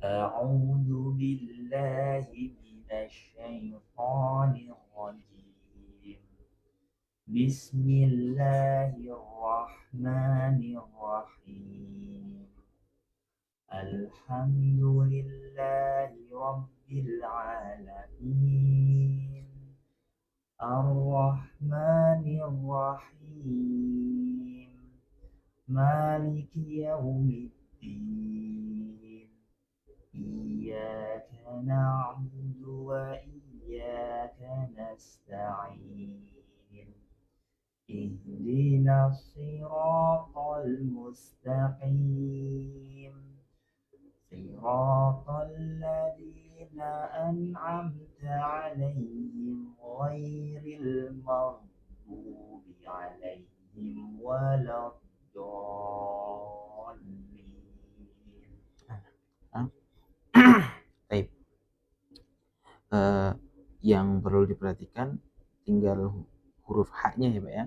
A'udzu billahi minasyaitonir rajim. Bismillahirrahmanirrahim. Alhamdulillahi rabbil alamin. Ar-Rahmanir Rahim. Maliki yaumiddin. Iyyaka na'budu wa iyyaka nasta'in. Ihdinas siratal mustaqim. Siratal ladzina an'amta 'alaihim ghairil maghdubi 'alaihim waladdallin. Baik. Yang perlu diperhatikan tinggal huruf H-nya ya Pak ya.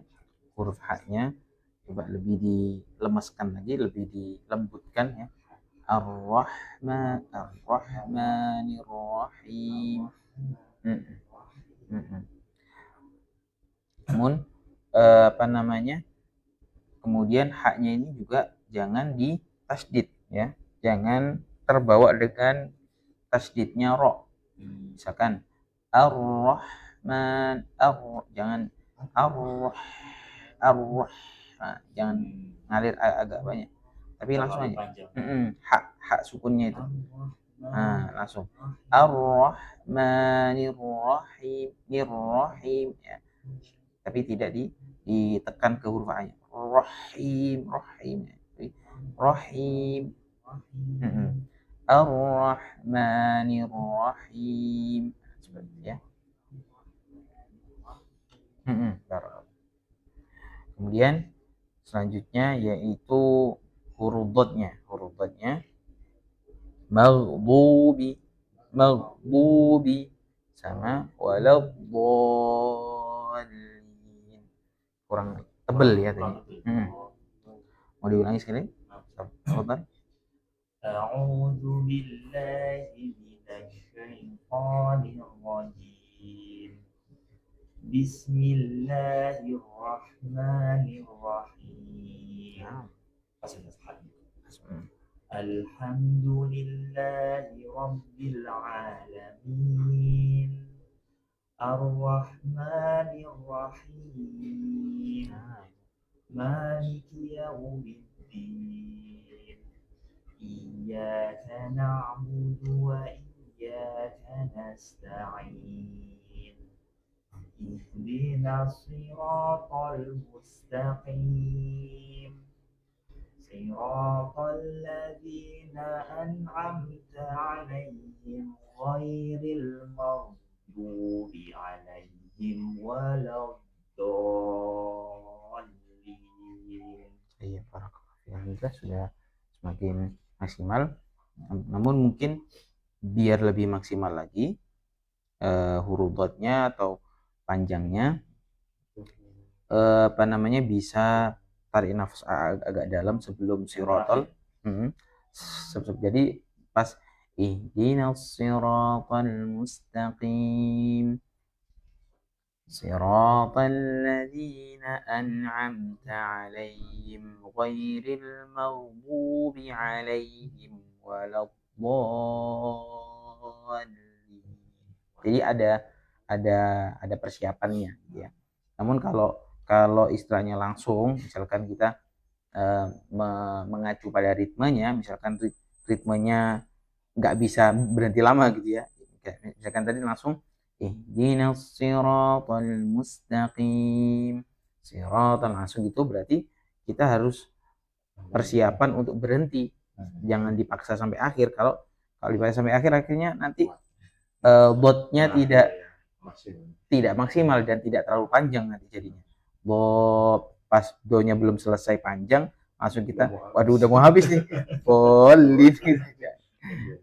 Huruf H-nya coba lebih dilemaskan lagi, lebih dilembutkan ya. Ar-Rahmanir Rahim. Namun kemudian H-nya ini juga jangan ditasdid ya. Jangan terbawa dengan tasdidnya ro. Misalkan Ar-Rahman, jangan jangan ngalir agak banyak. Tapi langsung aja. Hak sukunnya itu. Langsung. Ar-Rahmanir Rahim, ya. Tapi tidak ditekan ke huruf A-nya. Rahim. Rahim. Ar-Rahmanir Rahim. Seperti ya. Kemudian selanjutnya yaitu huruf dotnya. Maghdubi sama waladdallin. Kurang tebel ya tadi. Mau diulangi sekali? Tafadhal. A'udzu billahi minasyaitonir rajim. Bismillahirrahmanirrahim. Alhamdulillahi rabbil alamin. Ar-Rahmanir Rahim. Maliki yaumiddin. Iyyaka na'budu wa iyyaka nasta'in. Ihdinas siratal mustaqim. Siratal ladzina an'amta 'alaihim ghairil maghdubi 'alaihim waladdallin. Iya, alhamdulillah sudah semakin maksimal. Namun mungkin biar lebih maksimal lagi huruf dotnya atau panjangnya bisa tarik nafas agak dalam sebelum sirotol. Jadi pas ihdinas siratal mustaqim siratal ladzina an'amta 'alaihim ghairil maghdubi 'alaihim waladdallin. Jadi ada persiapannya ya. Namun kalau istilahnya langsung, misalkan kita mengacu pada ritmenya, misalkan ritmenya nggak bisa berhenti lama gitu ya. Misalkan tadi langsung ihdinas siratal mustaqim, siratal langsung gitu, berarti kita harus persiapan untuk berhenti. Jangan dipaksa sampai akhir. Kalau dipaksa sampai akhir, akhirnya nanti dotnya maksimal. tidak maksimal dan tidak terlalu panjang nanti jadinya. Pas donya belum selesai panjang, langsung kita, waduh udah mau habis nih. Bolin.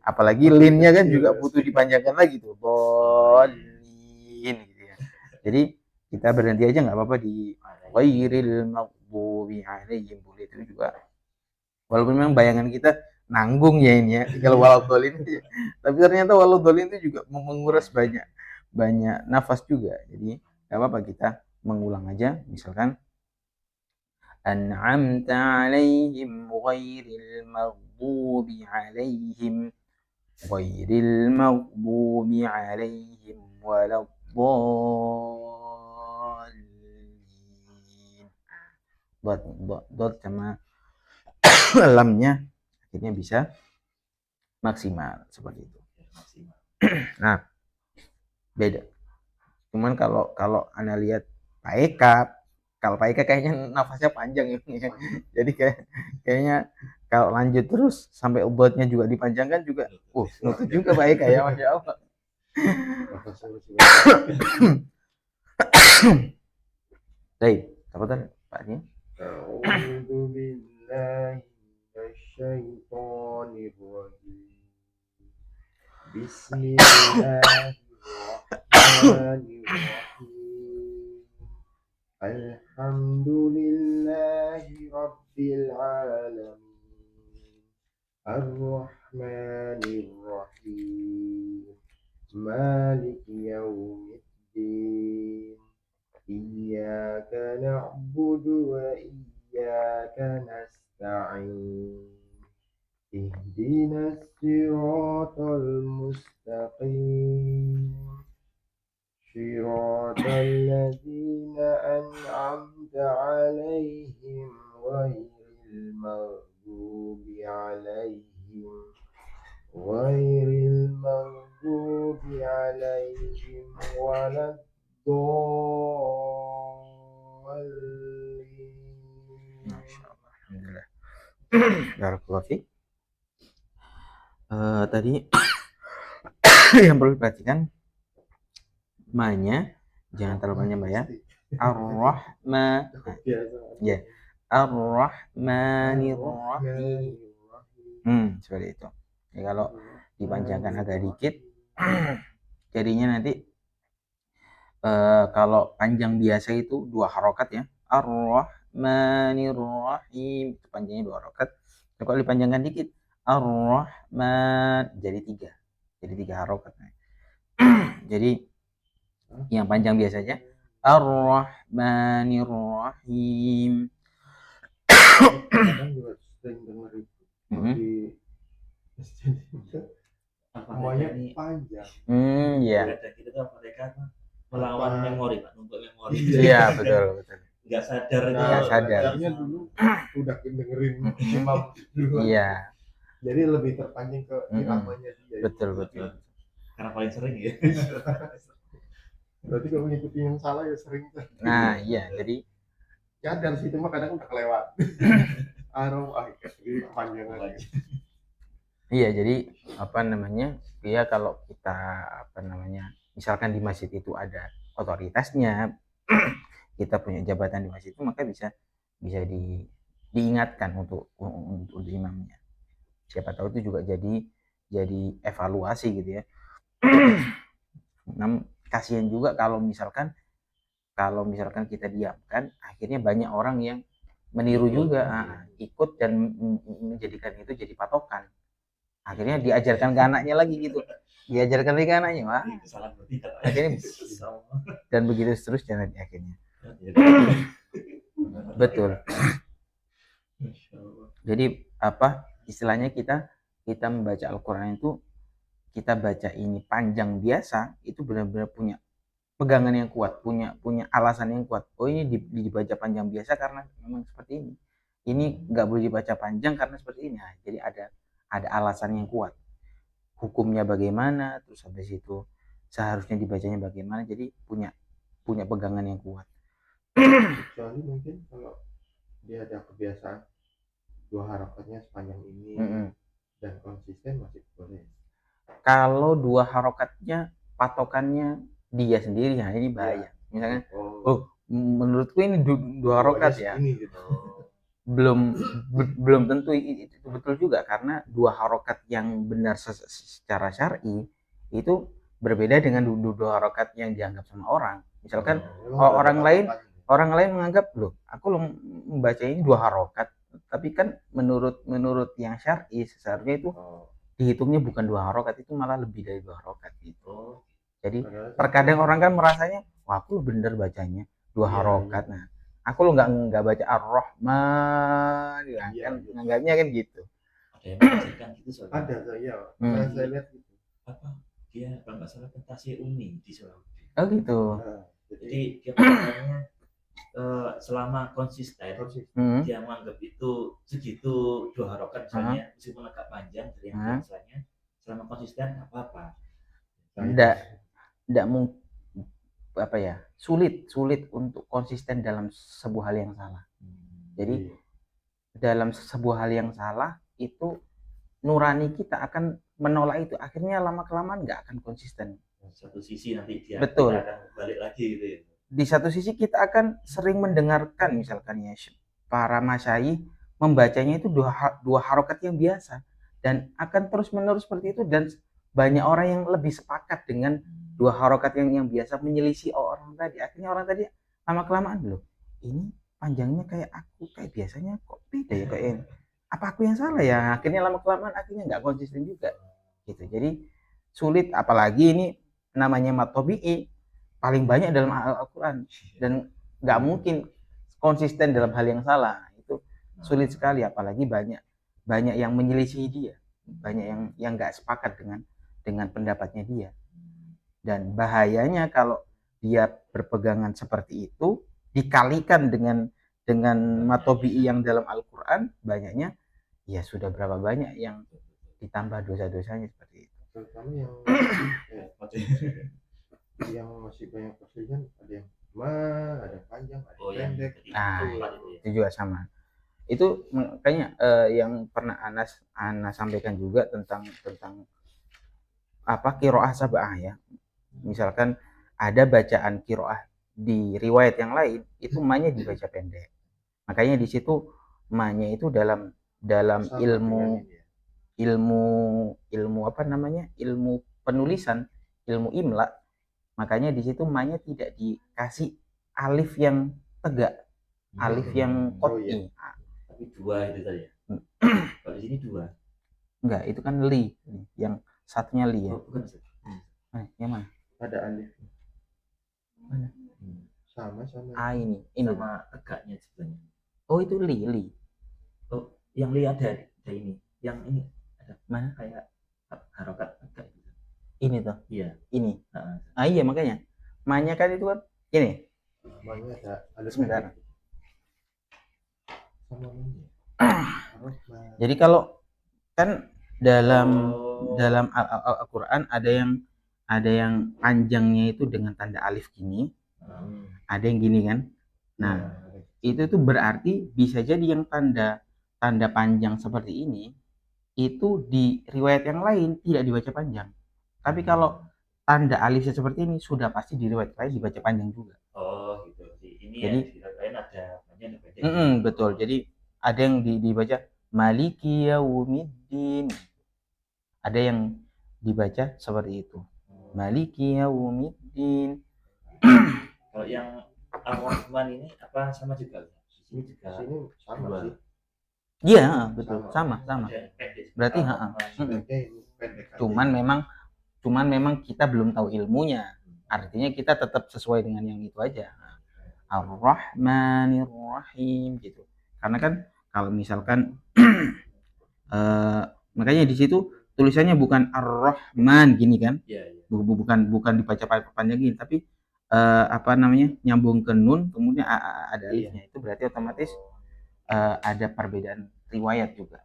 Apalagi linnya kan juga butuh dipanjangkan lagi tuh. Bolin gitu ya. Jadi kita berhenti aja nggak apa-apa di ghairil maghdubi alaihim, boleh itu juga. Walaupun memang bayangan kita nanggung ya ini ya, kalau waladhdallin. Tapi ternyata waladhdallin itu juga menguras banyak nafas juga. Jadi nggak apa-apa kita mengulang aja, misalkan an'amta alaihim ghairil maghdubi alaihim waladdallin. Dot sama lamnya akhirnya bisa maksimal seperti itu. Nah, beda. Cuman kalau Anda lihat Pak Eka, kalau Pak Eka kayaknya nafasnya panjang ya. Jadi kayaknya kalau lanjut terus sampai obatnya juga dipanjangkan juga, nutut juga Pak Eka ya, Masya Allah. Baik, apa tadi Paknya? A'udzu billahi minasyaitonir rajim. Bismillahirrahmanirrahim. Alhamdulillahi rabbil alamin. Ar-Rahmanir Rahim. Maliki yaumiddin. Iyyaka na'budu wa iyyaka nasta'in. Ihdinas siratal mustaqim. Siratal ladzina an'amta 'alaihim ghairil maghdubi 'alaihim waladdallin. Masyaallah, alhamdulillah. Barakallahu fiik. Tadi yang perlu diperhatikan ma-nya jangan terlalu panjang Mbak ya. Ar-Rahman. Ya. Ar-Rahmanir Rahim. Seperti itu. Ya, kalau dipanjangkan agak dikit jadinya nanti kalau panjang biasa itu 2 harokat ya. Ar-Rahmanir Rahim, itu panjangnya 2 harokat. Kalau dipanjangkan dikit Ar-Rahman jadi 3. Jadi 3 harokat. Jadi yang panjang biasanya Ar-Rahmanir Rahim. Kadang juga sering dengar itu di semuanya panjang. Iya. Kita tuh mereka melawan memori Pak, untuk memori. Iya, betul. Nggak sadar itu. Nggak sadar. Akhirnya dulu udah dengerin imam dulu. Iya. Jadi lebih terpancing ke iramanya dia. Betul. Karena paling sering ya. Berarti kalau ngikutin yang salah ya sering. Nah, iya. Jadi dari situ mah kadang udah kelewat. Panjang lagi. Iya, jadi ya kalau kita misalkan di masjid itu ada otoritasnya, kita punya jabatan di masjid itu, maka bisa diingatkan untuk imamnya. Siapa tahu itu juga jadi evaluasi gitu ya. Kasihan juga kalau misalkan kita diamkan, akhirnya banyak orang yang meniru juga, ikut dan menjadikan itu jadi patokan. Akhirnya diajarkan ke anaknya lagi gitu. Diajarkan lagi ke anaknya, wah. Akhirnya dan begitu seterusnya nanti akhirnya. Betul. Jadi istilahnya kita membaca Al-Qur'an itu, kita baca ini panjang biasa, itu benar-benar punya pegangan yang kuat, punya alasan yang kuat. Oh, ini dibaca panjang biasa karena memang seperti ini. Ini nggak boleh dibaca panjang karena seperti ini. Nah, jadi ada alasan yang kuat. Hukumnya bagaimana, terus habis itu seharusnya dibacanya bagaimana, jadi punya pegangan yang kuat. Kecuali mungkin kalau dia ada kebiasaan 2 harokatnya sepanjang ini dan konsisten, masih boleh. Kalau dua harokatnya patokannya dia sendiri, nah ini bahaya. Misalnya, menurutku ini dua harokat ya. Gitu. Belum tentu itu betul juga, karena dua harokat yang benar secara syar'i itu berbeda dengan dua harokat yang dianggap sama orang. Misalkan orang lain menganggap, loh aku membaca ini dua harokat, tapi kan menurut yang syar'i seharusnya itu dihitungnya bukan dua harokat, itu malah lebih dari dua harokat gitu. Jadi terkadang orang kan merasanya, wah aku bener bacanya dua harokat. Nah, aku lo nggak baca Ar-Rahman, kan nganggapnya kan gitu. Ada yang mengajarkan gitu soalnya. Ada tuh ya, saya lihat gitu. Apa? Dia kalau nggak salah pentas Uni di Sulawesi. Oh gitu. Jadi dia katanya selama konsisten, dia menganggap itu segitu dua harokat misalnya, meskipun agak panjang dari yang biasanya, selama konsisten nggak apa-apa. Tidak mungkin apa ya, sulit untuk konsisten dalam sebuah hal yang salah. Jadi dalam sebuah hal yang salah itu nurani kita akan menolak itu, akhirnya lama kelamaan nggak akan konsisten. Satu sisi nanti dia akan balik lagi gitu ya. Di satu sisi kita akan sering mendengarkan misalkan ya para masyayikh membacanya itu dua harokat yang biasa, dan akan terus menerus seperti itu, dan banyak orang yang lebih sepakat dengan dua harokat yang biasa menyelisih orang tadi. Akhirnya orang tadi lama kelamaan, loh ini panjangnya kayak aku, kayak biasanya kok beda ya, kayak ini apa aku yang salah ya. Akhirnya lama kelamaan akhirnya nggak konsisten juga gitu. Jadi sulit, apalagi ini namanya mat tabi'i paling banyak dalam Al-Quran, dan nggak mungkin konsisten dalam hal yang salah, itu sulit sekali. Apalagi banyak yang menyelisih dia, banyak yang nggak sepakat dengan pendapatnya dia. Dan bahayanya kalau dia berpegangan seperti itu dikalikan dengan matobi'i yang dalam Al-Quran banyaknya, ya sudah berapa banyak yang ditambah dosa-dosanya seperti itu. Terutama yang masih banyak perselisihan, ada yang ada panjang, ada pendek. Nah itu juga sama. Itu makanya yang pernah Anas sampaikan juga tentang apa qiraah sab'ah ya. Misalkan ada bacaan qiraah di riwayat yang lain itu ma-nya dibaca pendek. Makanya di situ ma-nya itu dalam ilmu apa namanya? Ilmu penulisan, ilmu imla. Makanya di situ ma-nya tidak dikasih alif yang tegak, alif yang qat'i. Tapi dua itu tadi. Kalau di sini dua. Enggak, itu kan li. Yang satunya li ya. Oh, bukan. Yang mana? Ada alif. Mana? Sama. Ini sama tegaknya sebenarnya. Oh, itu li. Oh, yang li ada ini. Yang ini ada mana? Kayak harokat tegak gitu. Ini tuh. Iya. Ini. Iya makanya. Ma-nya kan itu kan ini. Ma-nya ada alif. Sebentar. Jadi kalau kan dalam Al-Quran ada yang panjangnya itu dengan tanda alif gini, ada yang gini kan. Nah itu tuh berarti bisa jadi yang tanda panjang seperti ini itu di riwayat yang lain tidak dibaca panjang, tapi kalau tanda alifnya seperti ini sudah pasti di riwayat lain dibaca panjang juga. Oh gitu. Ini jadi ya, di lain ada panjang. Betul. Jadi ada yang dibaca Maliki Yaumiddin, ada yang dibaca seperti itu, Maliki Yaumiddin. Kalau yang Ar-Rahman ini apa sama juga? Di sini juga. Di sini sama sih. Iya betul, sama. Berarti cuman memang kita belum tahu ilmunya. Artinya kita tetap sesuai dengan yang itu aja. Ar-Rahmanir Rahim gitu. Karena kan kalau misalkan makanya di situ tulisannya bukan Ar-Rahman gini kan. Bukan dibaca panjang gini, tapi apa namanya? Nyambung ke nun kemudian ada alifnya. Itu berarti otomatis ada perbedaan riwayat juga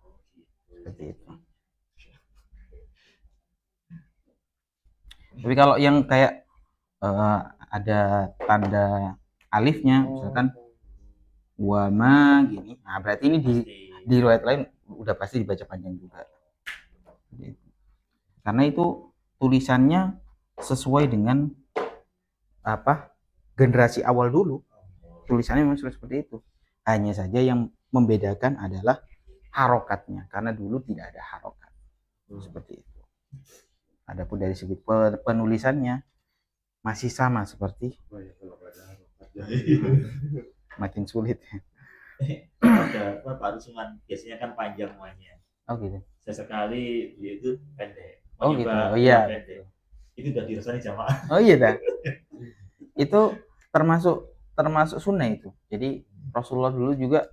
seperti itu. Tapi kalau yang kayak ada tanda alifnya misalkan wama gini, nah berarti ini di riwayat lain udah pasti dibaca panjang juga. karena itu tulisannya sesuai dengan generasi awal dulu, tulisannya memang sudah seperti itu. Hanya saja yang membedakan adalah harokatnya, karena dulu tidak ada harokat seperti itu. Adapun dari segi penulisannya masih sama seperti makin sulit. Ada Pak Rusman biasanya kan panjang namanya. Oh gitu. Sesekali dia itu pendek. Oh gitu. Oh iya. Pendek. Itu udah dirasani jamaah. Oh iya dah. Itu termasuk sunnah itu. Jadi Rasulullah dulu juga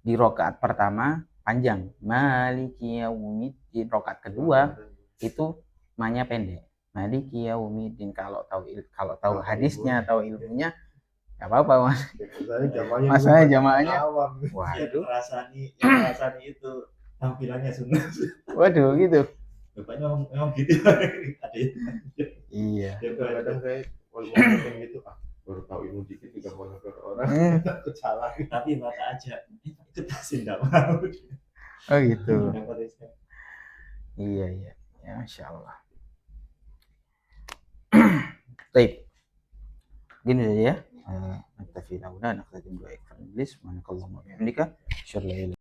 di rakaat pertama panjang, Maliki Yaumiddin. Rakaat kedua itu manya pendek, Maliki Yaumiddin. Kalau tahu hadisnya, tahu ilmunya, nggak apa-apa mas. Masalahnya jamaahnya, waduh, rasani itu tampilannya sunnah. Waduh gitu. Bapaknya memang gitu. Ada itu. Iya. Kadang kayak kalau ngomong gitu baru tahu ilmu dikit juga mau ke orang takut salah. Tapi mata aja itu pasti nggak mau. Oh gitu. Iya ya, Masya Allah. Baik, gini saja ya. Naktafi launa naktafi dua ekran iblis. Subhanakallahumma wa bihamdika.